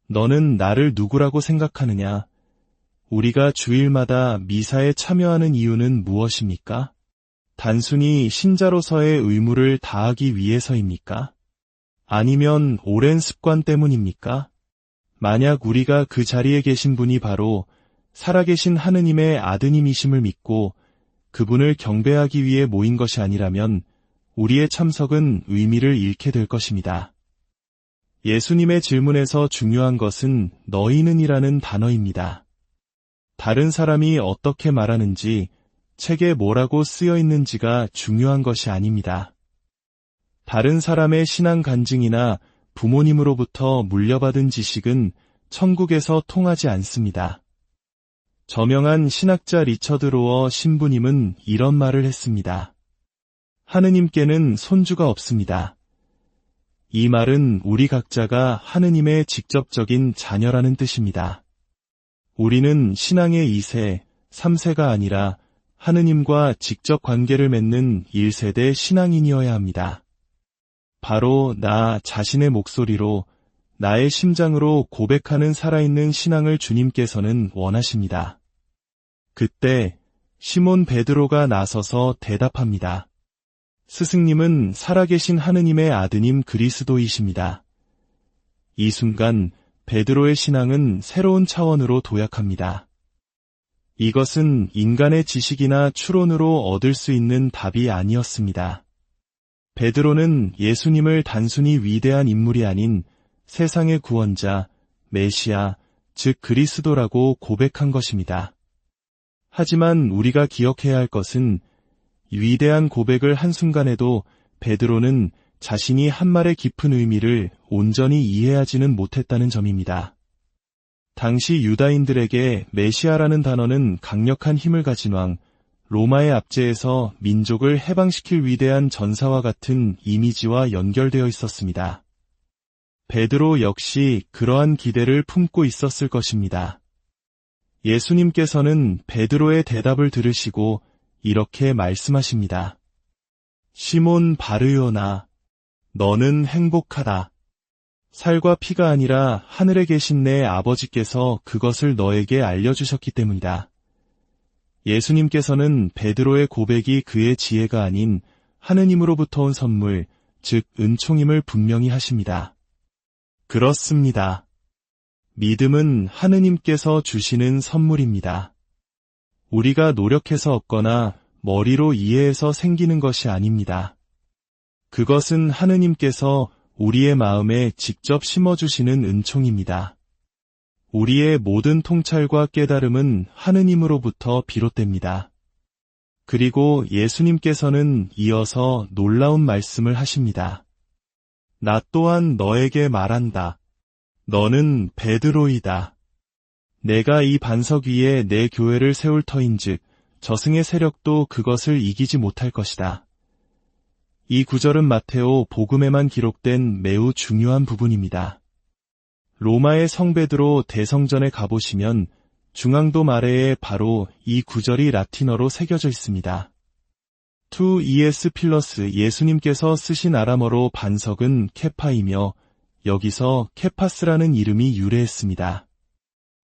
너는 나를 누구라고 생각하느냐? 우리가 주일마다 미사에 참여하는 이유는 무엇입니까? 단순히 신자로서의 의무를 다하기 위해서입니까? 아니면 오랜 습관 때문입니까? 만약 우리가 그 자리에 계신 분이 바로 살아계신 하느님의 아드님이심을 믿고 그분을 경배하기 위해 모인 것이 아니라면 우리의 참석은 의미를 잃게 될 것입니다. 예수님의 질문에서 중요한 것은 너희는이라는 단어입니다. 다른 사람이 어떻게 말하는지, 책에 뭐라고 쓰여 있는지가 중요한 것이 아닙니다. 다른 사람의 신앙 간증이나 부모님으로부터 물려받은 지식은 천국에서 통하지 않습니다. 저명한 신학자 리처드 로어 신부님은 이런 말을 했습니다. 하느님께는 손주가 없습니다. 이 말은 우리 각자가 하느님의 직접적인 자녀라는 뜻입니다. 우리는 신앙의 2세, 3세가 아니라 하느님과 직접 관계를 맺는 1세대 신앙인이어야 합니다. 바로 나 자신의 목소리로, 나의 심장으로 고백하는 살아있는 신앙을 주님께서는 원하십니다. 그때 시몬 베드로가 나서서 대답합니다. 스승님은 살아계신 하느님의 아드님 그리스도이십니다. 이 순간 베드로의 신앙은 새로운 차원으로 도약합니다. 이것은 인간의 지식이나 추론으로 얻을 수 있는 답이 아니었습니다. 베드로는 예수님을 단순히 위대한 인물이 아닌 세상의 구원자, 메시아, 즉 그리스도라고 고백한 것입니다. 하지만 우리가 기억해야 할 것은 위대한 고백을 한순간에도 베드로는 자신이 한 말의 깊은 의미를 온전히 이해하지는 못했다는 점입니다. 당시 유다인들에게 메시아라는 단어는 강력한 힘을 가진 왕, 로마의 압제에서 민족을 해방시킬 위대한 전사와 같은 이미지와 연결되어 있었습니다. 베드로 역시 그러한 기대를 품고 있었을 것입니다. 예수님께서는 베드로의 대답을 들으시고 이렇게 말씀하십니다. 시몬 바르요나, 너는 행복하다. 살과 피가 아니라 하늘에 계신 내 아버지께서 그것을 너에게 알려주셨기 때문이다. 예수님께서는 베드로의 고백이 그의 지혜가 아닌 하느님으로부터 온 선물, 즉 은총임을 분명히 하십니다. 그렇습니다. 믿음은 하느님께서 주시는 선물입니다. 우리가 노력해서 얻거나 머리로 이해해서 생기는 것이 아닙니다. 그것은 하느님께서 우리의 마음에 직접 심어주시는 은총입니다. 우리의 모든 통찰과 깨달음은 하느님으로부터 비롯됩니다. 그리고 예수님께서는 이어서 놀라운 말씀을 하십니다. 나 또한 너에게 말한다. 너는 베드로이다. 내가 이 반석 위에 내 교회를 세울 터인즉 저승의 세력도 그것을 이기지 못할 것이다. 이 구절은 마테오 복음에만 기록된 매우 중요한 부분입니다. 로마의 성 베드로 대성전에 가보시면 중앙돔 아래에 바로 이 구절이 라틴어로 새겨져 있습니다. 투 ES 필러스 예수님께서 쓰신 아람어로 반석은 케파이며 여기서 케파스라는 이름이 유래했습니다.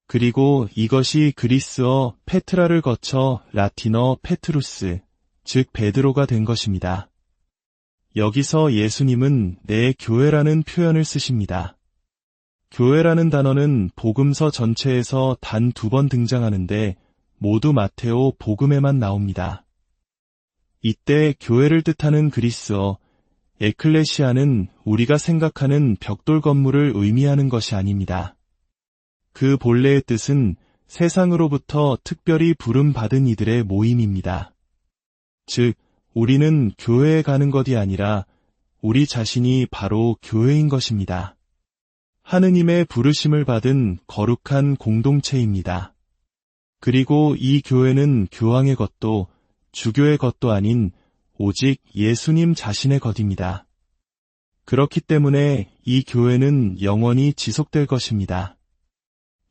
그리고 이것이 그리스어 페트라를 거쳐 라틴어 페트루스, 즉 베드로가 된 것입니다. 여기서 예수님은 내 교회라는 표현을 쓰십니다. 교회라는 단어는 복음서 전체에서 단 2번 등장하는데 모두 마테오 복음에만 나옵니다. 이때 교회를 뜻하는 그리스어 에클레시아는 우리가 생각하는 벽돌 건물을 의미하는 것이 아닙니다. 그 본래의 뜻은 세상으로부터 특별히 부름받은 이들의 모임입니다. 즉, 우리는 교회에 가는 것이 아니라 우리 자신이 바로 교회인 것입니다. 하느님의 부르심을 받은 거룩한 공동체입니다. 그리고 이 교회는 교황의 것도 주교의 것도 아닌 오직 예수님 자신의 것입니다. 그렇기 때문에 이 교회는 영원히 지속될 것입니다.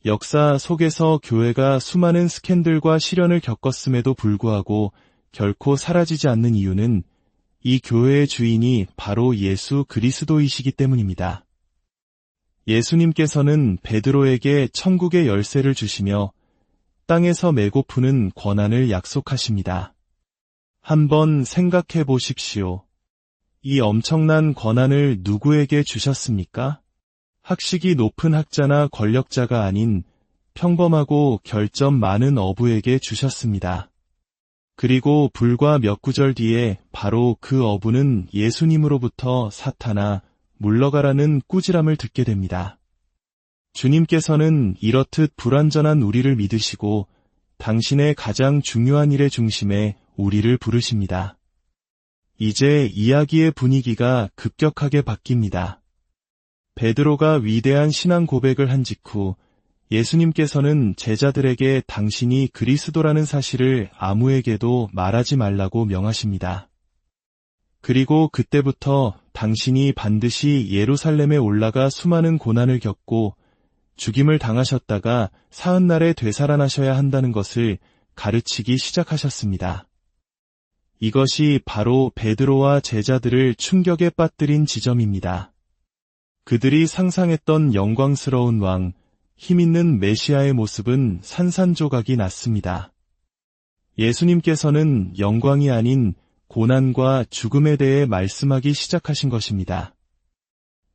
역사 속에서 교회가 수많은 스캔들과 시련을 겪었음에도 불구하고 결코 사라지지 않는 이유는 이 교회의 주인이 바로 예수 그리스도이시기 때문입니다. 예수님께서는 베드로에게 천국의 열쇠를 주시며 땅에서 메고 푸는 권한을 약속하십니다. 한번 생각해 보십시오. 이 엄청난 권한을 누구에게 주셨습니까? 학식이 높은 학자나 권력자가 아닌 평범하고 결점 많은 어부에게 주셨습니다. 그리고 불과 몇 구절 뒤에 바로 그 어부는 예수님으로부터 사탄아, 물러가라는 꾸지람을 듣게 됩니다. 주님께서는 이렇듯 불완전한 우리를 믿으시고 당신의 가장 중요한 일의 중심에 우리를 부르십니다. 이제 이야기의 분위기가 급격하게 바뀝니다. 베드로가 위대한 신앙 고백을 한 직후 예수님께서는 제자들에게 당신이 그리스도라는 사실을 아무에게도 말하지 말라고 명하십니다. 그리고 그때부터 당신이 반드시 예루살렘에 올라가 수많은 고난을 겪고 죽임을 당하셨다가 사흘날에 되살아나셔야 한다는 것을 가르치기 시작하셨습니다. 이것이 바로 베드로와 제자들을 충격에 빠뜨린 지점입니다. 그들이 상상했던 영광스러운 왕, 힘있는 메시아의 모습은 산산조각이 났습니다. 예수님께서는 영광이 아닌 고난과 죽음에 대해 말씀하기 시작하신 것입니다.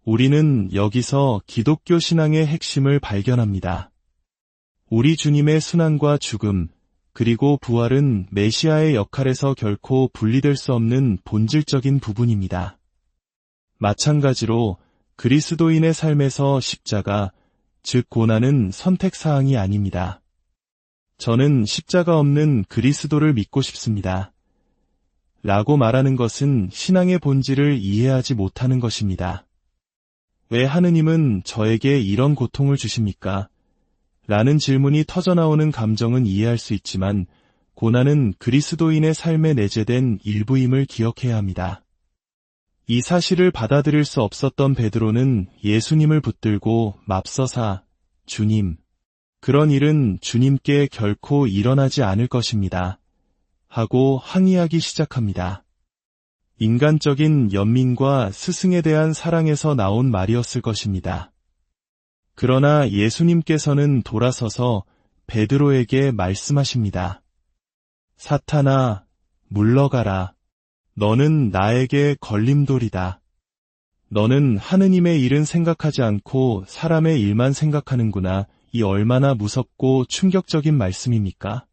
우리는 여기서 기독교 신앙의 핵심을 발견합니다. 우리 주님의 순환과 죽음, 그리고 부활은 메시아의 역할에서 결코 분리될 수 없는 본질적인 부분입니다. 마찬가지로 그리스도인의 삶에서 십자가, 즉 고난은 선택사항이 아닙니다. 저는 십자가 없는 그리스도를 믿고 싶습니다. 라고 말하는 것은 신앙의 본질을 이해하지 못하는 것입니다. 왜 하느님은 저에게 이런 고통을 주십니까? 라는 질문이 터져나오는 감정은 이해할 수 있지만 고난은 그리스도인의 삶에 내재된 일부임을 기억해야 합니다. 이 사실을 받아들일 수 없었던 베드로는 예수님을 붙들고 맙서사, 주님, 그런 일은 주님께 결코 일어나지 않을 것입니다. 하고 항의하기 시작합니다. 인간적인 연민과 스승에 대한 사랑에서 나온 말이었을 것입니다. 그러나 예수님께서는 돌아서서 베드로에게 말씀하십니다. 사탄아, 물러가라. 너는 나에게 걸림돌이다. 너는 하느님의 일은 생각하지 않고 사람의 일만 생각하는구나. 이 얼마나 무섭고 충격적인 말씀입니까?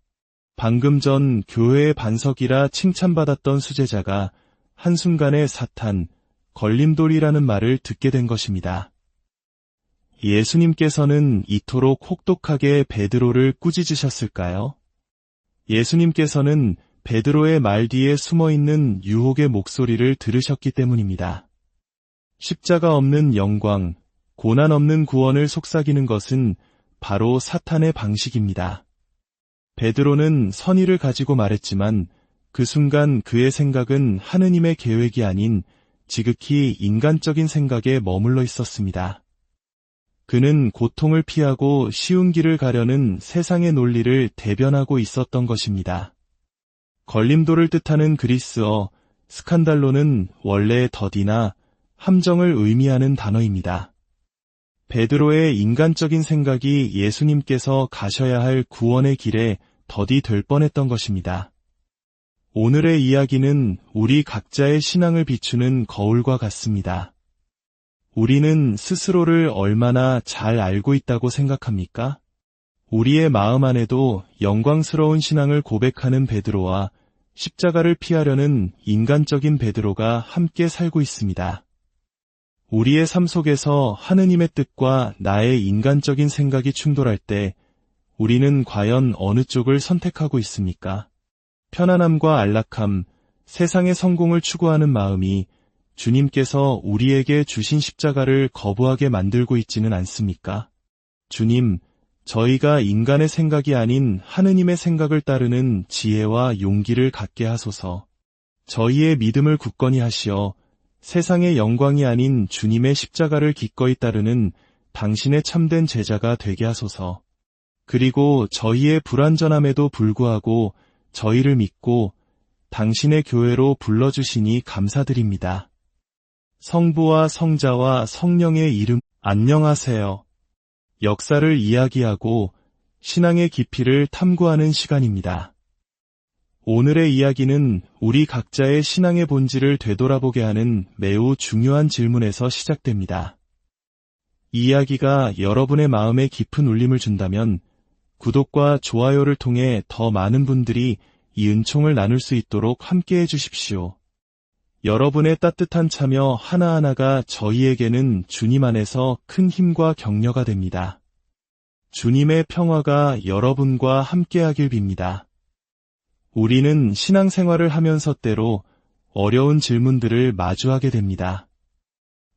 방금 전 교회의 반석이라 칭찬받았던 수제자가 한순간에 사탄, 걸림돌이라는 말을 듣게 된 것입니다. 예수님께서는 이토록 혹독하게 베드로를 꾸짖으셨을까요? 예수님께서는 베드로의 말 뒤에 숨어있는 유혹의 목소리를 들으셨기 때문입니다. 십자가 없는 영광, 고난 없는 구원을 속삭이는 것은 바로 사탄의 방식입니다. 베드로는 선의를 가지고 말했지만 그 순간 그의 생각은 하느님의 계획이 아닌 지극히 인간적인 생각에 머물러 있었습니다. 그는 고통을 피하고 쉬운 길을 가려는 세상의 논리를 대변하고 있었던 것입니다. 걸림돌을 뜻하는 그리스어 스칸달로는 원래 더디나 함정을 의미하는 단어입니다. 베드로의 인간적인 생각이 예수님께서 가셔야 할 구원의 길에 더디 될 뻔했던 것입니다. 오늘의 이야기는 우리 각자의 신앙을 비추는 거울과 같습니다. 우리는 스스로를 얼마나 잘 알고 있다고 생각합니까? 우리의 마음 안에도 영광스러운 신앙을 고백하는 베드로와 십자가를 피하려는 인간적인 베드로가 함께 살고 있습니다. 우리의 삶 속에서 하느님의 뜻과 나의 인간적인 생각이 충돌할 때 우리는 과연 어느 쪽을 선택하고 있습니까? 편안함과 안락함, 세상의 성공을 추구하는 마음이 주님께서 우리에게 주신 십자가를 거부하게 만들고 있지는 않습니까? 주님, 저희가 인간의 생각이 아닌 하느님의 생각을 따르는 지혜와 용기를 갖게 하소서. 저희의 믿음을 굳건히 하시어 세상의 영광이 아닌 주님의 십자가를 기꺼이 따르는 당신의 참된 제자가 되게 하소서. 그리고 저희의 불완전함에도 불구하고 저희를 믿고 당신의 교회로 불러주시니 감사드립니다. 성부와 성자와 성령의 이름, 안녕하세요. 역사를 이야기하고 신앙의 깊이를 탐구하는 시간입니다. 오늘의 이야기는 우리 각자의 신앙의 본질을 되돌아보게 하는 매우 중요한 질문에서 시작됩니다. 이 이야기가 여러분의 마음에 깊은 울림을 준다면 구독과 좋아요를 통해 더 많은 분들이 이 은총을 나눌 수 있도록 함께해 주십시오. 여러분의 따뜻한 참여 하나하나가 저희에게는 주님 안에서 큰 힘과 격려가 됩니다. 주님의 평화가 여러분과 함께하길 빕니다. 우리는 신앙생활을 하면서 때로 어려운 질문들을 마주하게 됩니다.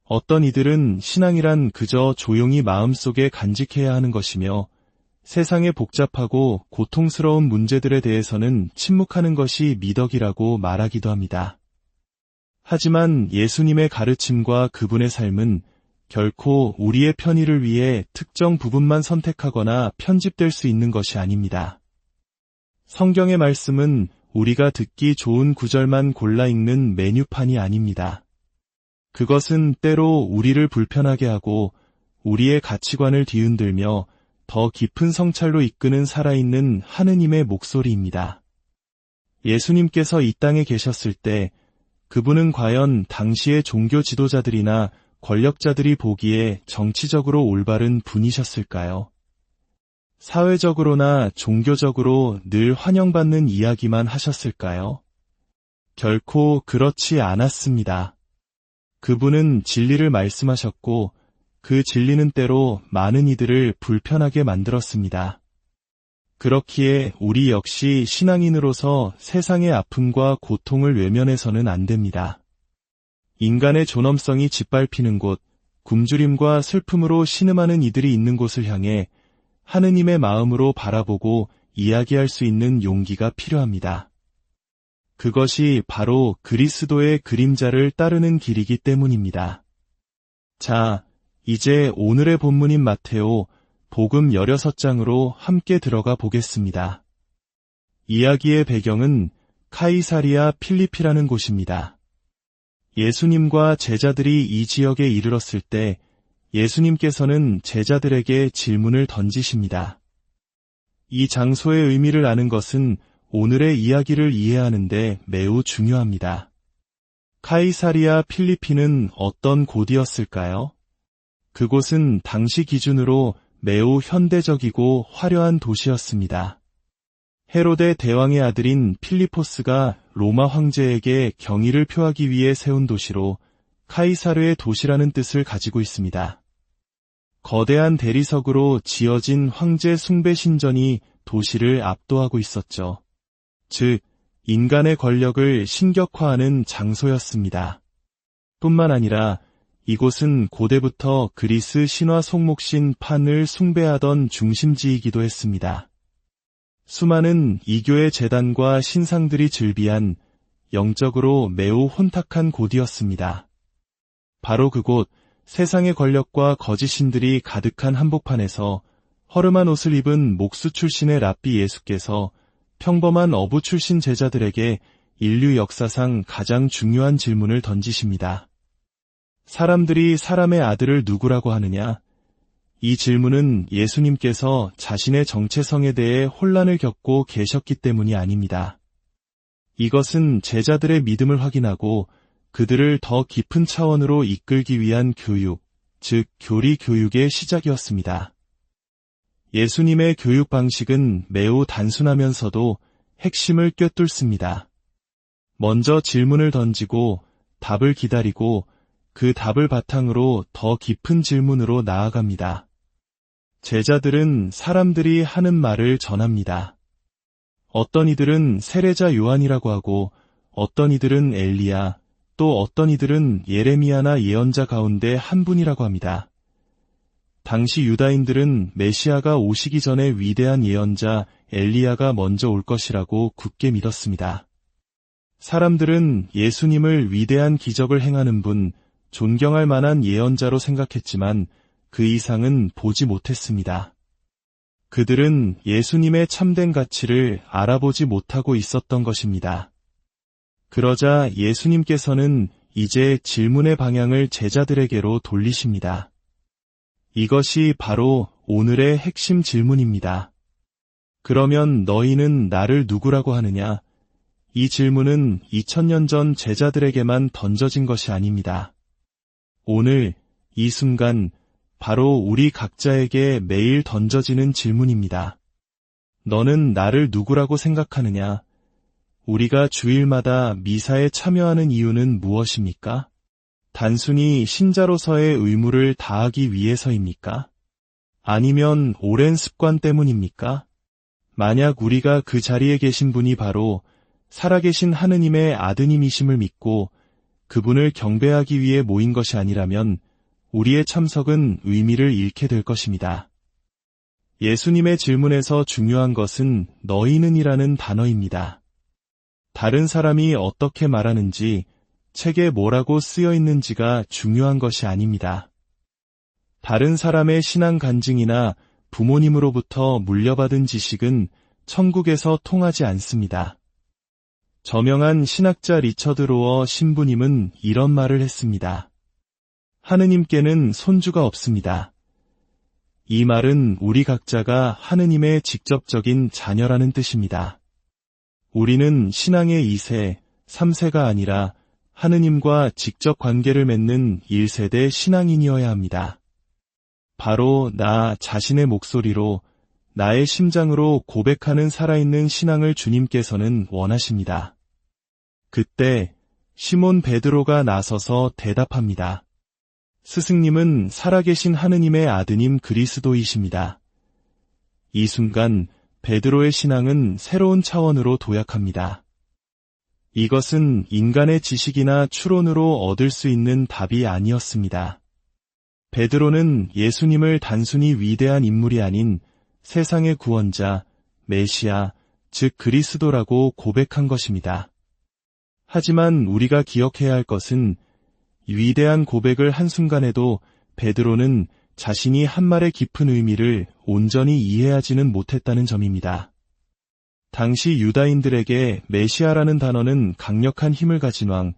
어떤 이들은 신앙이란 그저 조용히 마음속에 간직해야 하는 것이며 세상의 복잡하고 고통스러운 문제들에 대해서는 침묵하는 것이 미덕이라고 말하기도 합니다. 하지만 예수님의 가르침과 그분의 삶은 결코 우리의 편의를 위해 특정 부분만 선택하거나 편집될 수 있는 것이 아닙니다. 성경의 말씀은 우리가 듣기 좋은 구절만 골라 읽는 메뉴판이 아닙니다. 그것은 때로 우리를 불편하게 하고 우리의 가치관을 뒤흔들며 더 깊은 성찰로 이끄는 살아있는 하느님의 목소리입니다. 예수님께서 이 땅에 계셨을 때 그분은 과연 당시의 종교 지도자들이나 권력자들이 보기에 정치적으로 올바른 분이셨을까요? 사회적으로나 종교적으로 늘 환영받는 이야기만 하셨을까요? 결코 그렇지 않았습니다. 그분은 진리를 말씀하셨고 그 진리는 때로 많은 이들을 불편하게 만들었습니다. 그렇기에 우리 역시 신앙인으로서 세상의 아픔과 고통을 외면해서는 안 됩니다. 인간의 존엄성이 짓밟히는 곳, 굶주림과 슬픔으로 신음하는 이들이 있는 곳을 향해 하느님의 마음으로 바라보고 이야기할 수 있는 용기가 필요합니다. 그것이 바로 그리스도의 그림자를 따르는 길이기 때문입니다. 자, 이제 오늘의 본문인 마테오 복음 16장으로 함께 들어가 보겠습니다. 이야기의 배경은 카이사리아 필리피라는 곳입니다. 예수님과 제자들이 이 지역에 이르렀을 때 예수님께서는 제자들에게 질문을 던지십니다. 이 장소의 의미를 아는 것은 오늘의 이야기를 이해하는데 매우 중요합니다. 카이사리아 필리피는 어떤 곳이었을까요? 그곳은 당시 기준으로 매우 현대적이고 화려한 도시였습니다. 헤로데 대왕의 아들인 필리포스가 로마 황제에게 경의를 표하기 위해 세운 도시로 카이사르의 도시라는 뜻을 가지고 있습니다. 거대한 대리석으로 지어진 황제 숭배 신전이 도시를 압도하고 있었죠. 즉, 인간의 권력을 신격화하는 장소였습니다. 뿐만 아니라 이곳은 고대부터 그리스 신화 속목신 판을 숭배하던 중심지이기도 했습니다. 수많은 이교의 제단과 신상들이 즐비한 영적으로 매우 혼탁한 곳이었습니다. 바로 그곳, 세상의 권력과 거짓 신들이 가득한 한복판에서 허름한 옷을 입은 목수 출신의 랍비 예수께서 평범한 어부 출신 제자들에게 인류 역사상 가장 중요한 질문을 던지십니다. 사람들이 사람의 아들을 누구라고 하느냐? 이 질문은 예수님께서 자신의 정체성에 대해 혼란을 겪고 계셨기 때문이 아닙니다. 이것은 제자들의 믿음을 확인하고 그들을 더 깊은 차원으로 이끌기 위한 교육, 즉 교리 교육의 시작이었습니다. 예수님의 교육 방식은 매우 단순하면서도 핵심을 꿰뚫습니다. 먼저 질문을 던지고 답을 기다리고 그 답을 바탕으로 더 깊은 질문으로 나아갑니다. 제자들은 사람들이 하는 말을 전합니다. 어떤 이들은 세례자 요한이라고 하고 어떤 이들은 엘리야, 또 어떤 이들은 예레미야나 예언자 가운데 한 분이라고 합니다. 당시 유다인들은 메시아가 오시기 전에 위대한 예언자 엘리야가 먼저 올 것이라고 굳게 믿었습니다. 사람들은 예수님을 위대한 기적을 행하는 분, 존경할 만한 예언자로 생각했지만 그 이상은 보지 못했습니다. 그들은 예수님의 참된 가치를 알아보지 못하고 있었던 것입니다. 그러자 예수님께서는 이제 질문의 방향을 제자들에게로 돌리십니다. 이것이 바로 오늘의 핵심 질문입니다. 그러면 너희는 나를 누구라고 하느냐? 이 질문은 2000년 전 제자들에게만 던져진 것이 아닙니다. 오늘, 이 순간, 바로 우리 각자에게 매일 던져지는 질문입니다. 너는 나를 누구라고 생각하느냐? 우리가 주일마다 미사에 참여하는 이유는 무엇입니까? 단순히 신자로서의 의무를 다하기 위해서입니까? 아니면 오랜 습관 때문입니까? 만약 우리가 그 자리에 계신 분이 바로 살아계신 하느님의 아드님이심을 믿고 그분을 경배하기 위해 모인 것이 아니라면 우리의 참석은 의미를 잃게 될 것입니다. 예수님의 질문에서 중요한 것은 너희는이라는 단어입니다. 다른 사람이 어떻게 말하는지, 책에 뭐라고 쓰여 있는지가 중요한 것이 아닙니다. 다른 사람의 신앙 간증이나 부모님으로부터 물려받은 지식은 천국에서 통하지 않습니다. 저명한 신학자 리처드 로어 신부님은 이런 말을 했습니다. 하느님께는 손주가 없습니다. 이 말은 우리 각자가 하느님의 직접적인 자녀라는 뜻입니다. 우리는 신앙의 2세, 3세가 아니라 하느님과 직접 관계를 맺는 1세대 신앙인이어야 합니다. 바로 나 자신의 목소리로, 나의 심장으로 고백하는 살아있는 신앙을 주님께서는 원하십니다. 그때 시몬 베드로가 나서서 대답합니다. 스승님은 살아계신 하느님의 아드님 그리스도이십니다. 이 순간 베드로의 신앙은 새로운 차원으로 도약합니다. 이것은 인간의 지식이나 추론으로 얻을 수 있는 답이 아니었습니다. 베드로는 예수님을 단순히 위대한 인물이 아닌 세상의 구원자, 메시아, 즉 그리스도라고 고백한 것입니다. 하지만 우리가 기억해야 할 것은 위대한 고백을 한순간에도 베드로는 자신이 한 말의 깊은 의미를 온전히 이해하지는 못했다는 점입니다. 당시 유다인들에게 메시아라는 단어는 강력한 힘을 가진 왕,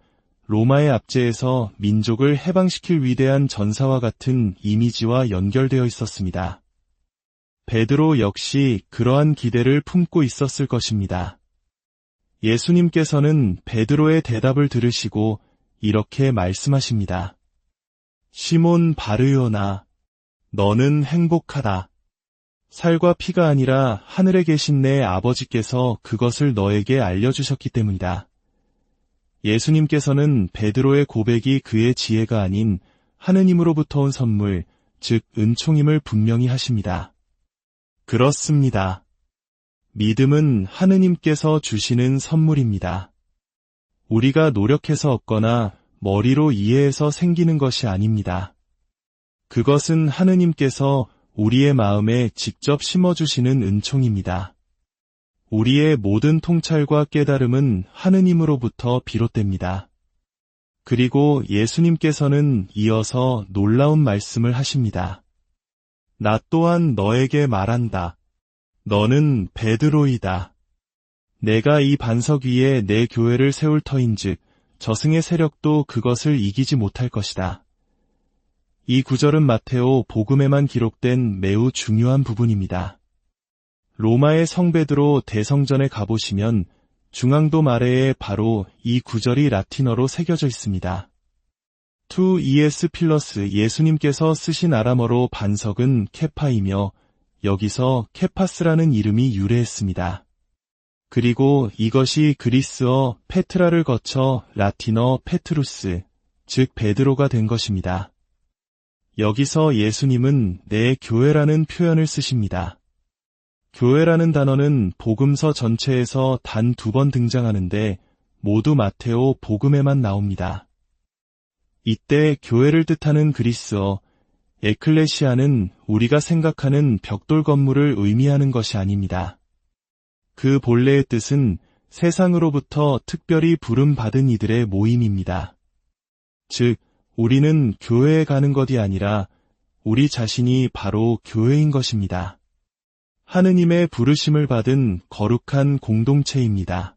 로마의 압제에서 민족을 해방시킬 위대한 전사와 같은 이미지와 연결되어 있었습니다. 베드로 역시 그러한 기대를 품고 있었을 것입니다. 예수님께서는 베드로의 대답을 들으시고 이렇게 말씀하십니다. 시몬 바르요나, 너는 행복하다. 살과 피가 아니라 하늘에 계신 내 아버지께서 그것을 너에게 알려주셨기 때문이다. 예수님께서는 베드로의 고백이 그의 지혜가 아닌 하느님으로부터 온 선물, 즉 은총임을 분명히 하십니다. 그렇습니다. 믿음은 하느님께서 주시는 선물입니다. 우리가 노력해서 얻거나 머리로 이해해서 생기는 것이 아닙니다. 그것은 하느님께서 우리의 마음에 직접 심어주시는 은총입니다. 우리의 모든 통찰과 깨달음은 하느님으로부터 비롯됩니다. 그리고 예수님께서는 이어서 놀라운 말씀을 하십니다. 나 또한 너에게 말한다. 너는 베드로이다. 내가 이 반석 위에 내 교회를 세울 터인즉 저승의 세력도 그것을 이기지 못할 것이다. 이 구절은 마테오 복음에만 기록된 매우 중요한 부분입니다. 로마의 성 베드로 대성전에 가보시면 중앙돔 아래에 바로 이 구절이 라틴어로 새겨져 있습니다. 투 ES 필러스 예수님께서 쓰신 아람어로 반석은 케파이며 여기서 케파스라는 이름이 유래했습니다. 그리고 이것이 그리스어 페트라를 거쳐 라틴어 페트루스, 즉 베드로가 된 것입니다. 여기서 예수님은 내 교회라는 표현을 쓰십니다. 교회라는 단어는 복음서 전체에서 단 2번 등장하는데 모두 마테오 복음에만 나옵니다. 이때 교회를 뜻하는 그리스어 에클레시아는 우리가 생각하는 벽돌 건물을 의미하는 것이 아닙니다. 그 본래의 뜻은 세상으로부터 특별히 부름받은 이들의 모임입니다. 즉, 우리는 교회에 가는 것이 아니라 우리 자신이 바로 교회인 것입니다. 하느님의 부르심을 받은 거룩한 공동체입니다.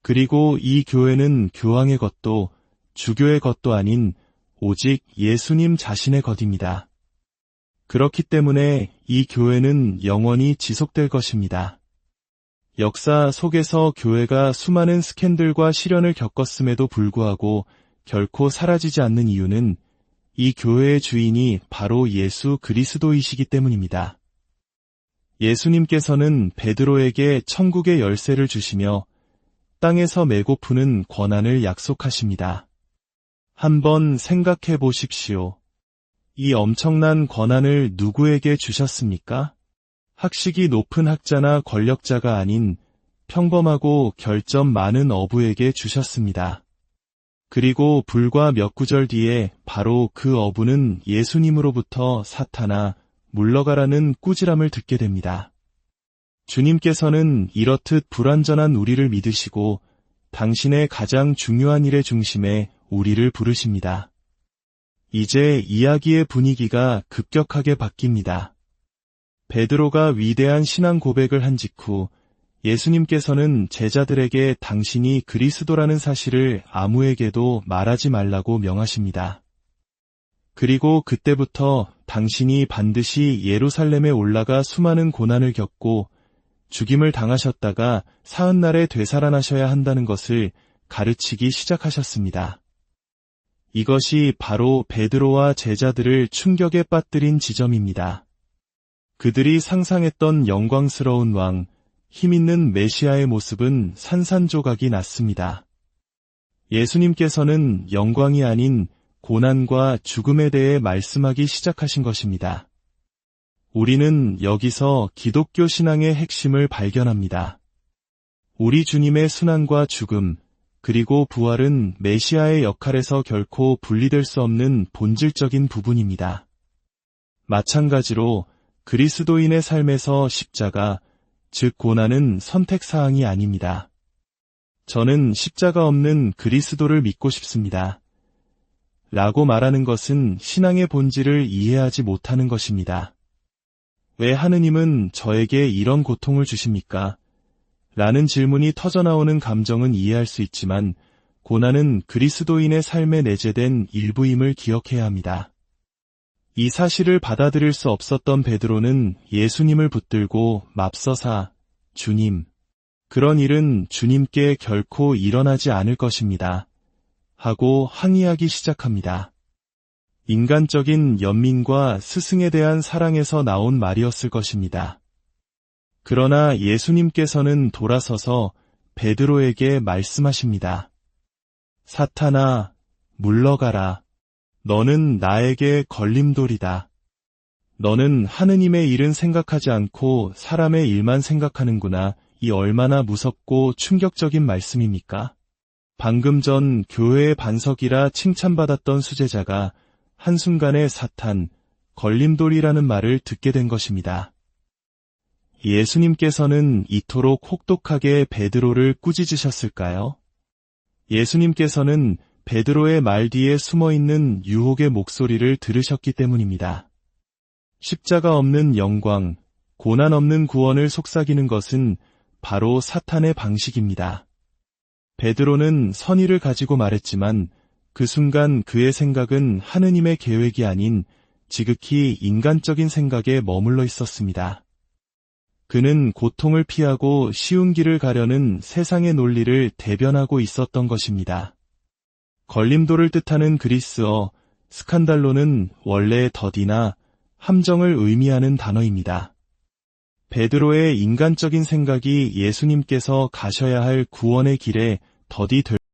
그리고 이 교회는 교황의 것도 주교의 것도 아닌 오직 예수님 자신의 것입니다. 그렇기 때문에 이 교회는 영원히 지속될 것입니다. 역사 속에서 교회가 수많은 스캔들과 시련을 겪었음에도 불구하고 결코 사라지지 않는 이유는 이 교회의 주인이 바로 예수 그리스도이시기 때문입니다. 예수님께서는 베드로에게 천국의 열쇠를 주시며 땅에서 메고 푸는 권한을 약속하십니다. 한번 생각해 보십시오. 이 엄청난 권한을 누구에게 주셨습니까? 학식이 높은 학자나 권력자가 아닌 평범하고 결점 많은 어부에게 주셨습니다. 그리고 불과 몇 구절 뒤에 바로 그 어부는 예수님으로부터 사탄아, 물러가라는 꾸지람을 듣게 됩니다. 주님께서는 이렇듯 불완전한 우리를 믿으시고 당신의 가장 중요한 일의 중심에 우리를 부르십니다. 이제 이야기의 분위기가 급격하게 바뀝니다. 베드로가 위대한 신앙 고백을 한 직후 예수님께서는 제자들에게 당신이 그리스도라는 사실을 아무에게도 말하지 말라고 명하십니다. 그리고 그때부터 당신이 반드시 예루살렘에 올라가 수많은 고난을 겪고 죽임을 당하셨다가 사흘날에 되살아나셔야 한다는 것을 가르치기 시작하셨습니다. 이것이 바로 베드로와 제자들을 충격에 빠뜨린 지점입니다. 그들이 상상했던 영광스러운 왕, 힘있는 메시아의 모습은 산산조각이 났습니다. 예수님께서는 영광이 아닌 고난과 죽음에 대해 말씀하기 시작하신 것입니다. 우리는 여기서 기독교 신앙의 핵심을 발견합니다. 우리 주님의 순환과 죽음, 그리고 부활은 메시아의 역할에서 결코 분리될 수 없는 본질적인 부분입니다. 마찬가지로 그리스도인의 삶에서 십자가, 즉 고난은 선택사항이 아닙니다. 저는 십자가 없는 그리스도를 믿고 싶습니다. 라고 말하는 것은 신앙의 본질을 이해하지 못하는 것입니다. 왜 하느님은 저에게 이런 고통을 주십니까? 라는 질문이 터져나오는 감정은 이해할 수 있지만 고난은 그리스도인의 삶에 내재된 일부임을 기억해야 합니다. 이 사실을 받아들일 수 없었던 베드로는 예수님을 붙들고 맙서사, 주님, 그런 일은 주님께 결코 일어나지 않을 것입니다. 하고 항의하기 시작합니다. 인간적인 연민과 스승에 대한 사랑에서 나온 말이었을 것입니다. 그러나 예수님께서는 돌아서서 베드로에게 말씀하십니다. 사탄아, 물러가라. 너는 나에게 걸림돌이다. 너는 하느님의 일은 생각하지 않고 사람의 일만 생각하는구나. 이 얼마나 무섭고 충격적인 말씀입니까? 방금 전 교회의 반석이라 칭찬받았던 수제자가 한순간에 사탄, 걸림돌이라는 말을 듣게 된 것입니다. 예수님께서는 이토록 혹독하게 베드로를 꾸짖으셨을까요? 예수님께서는 베드로의 말 뒤에 숨어있는 유혹의 목소리를 들으셨기 때문입니다. 십자가 없는 영광, 고난 없는 구원을 속삭이는 것은 바로 사탄의 방식입니다. 베드로는 선의를 가지고 말했지만 그 순간 그의 생각은 하느님의 계획이 아닌 지극히 인간적인 생각에 머물러 있었습니다. 그는 고통을 피하고 쉬운 길을 가려는 세상의 논리를 대변하고 있었던 것입니다. 걸림돌을 뜻하는 그리스어 스칸달로는 원래 더디나 함정을 의미하는 단어입니다. 베드로의 인간적인 생각이 예수님께서 가셔야 할 구원의 길에 더디 될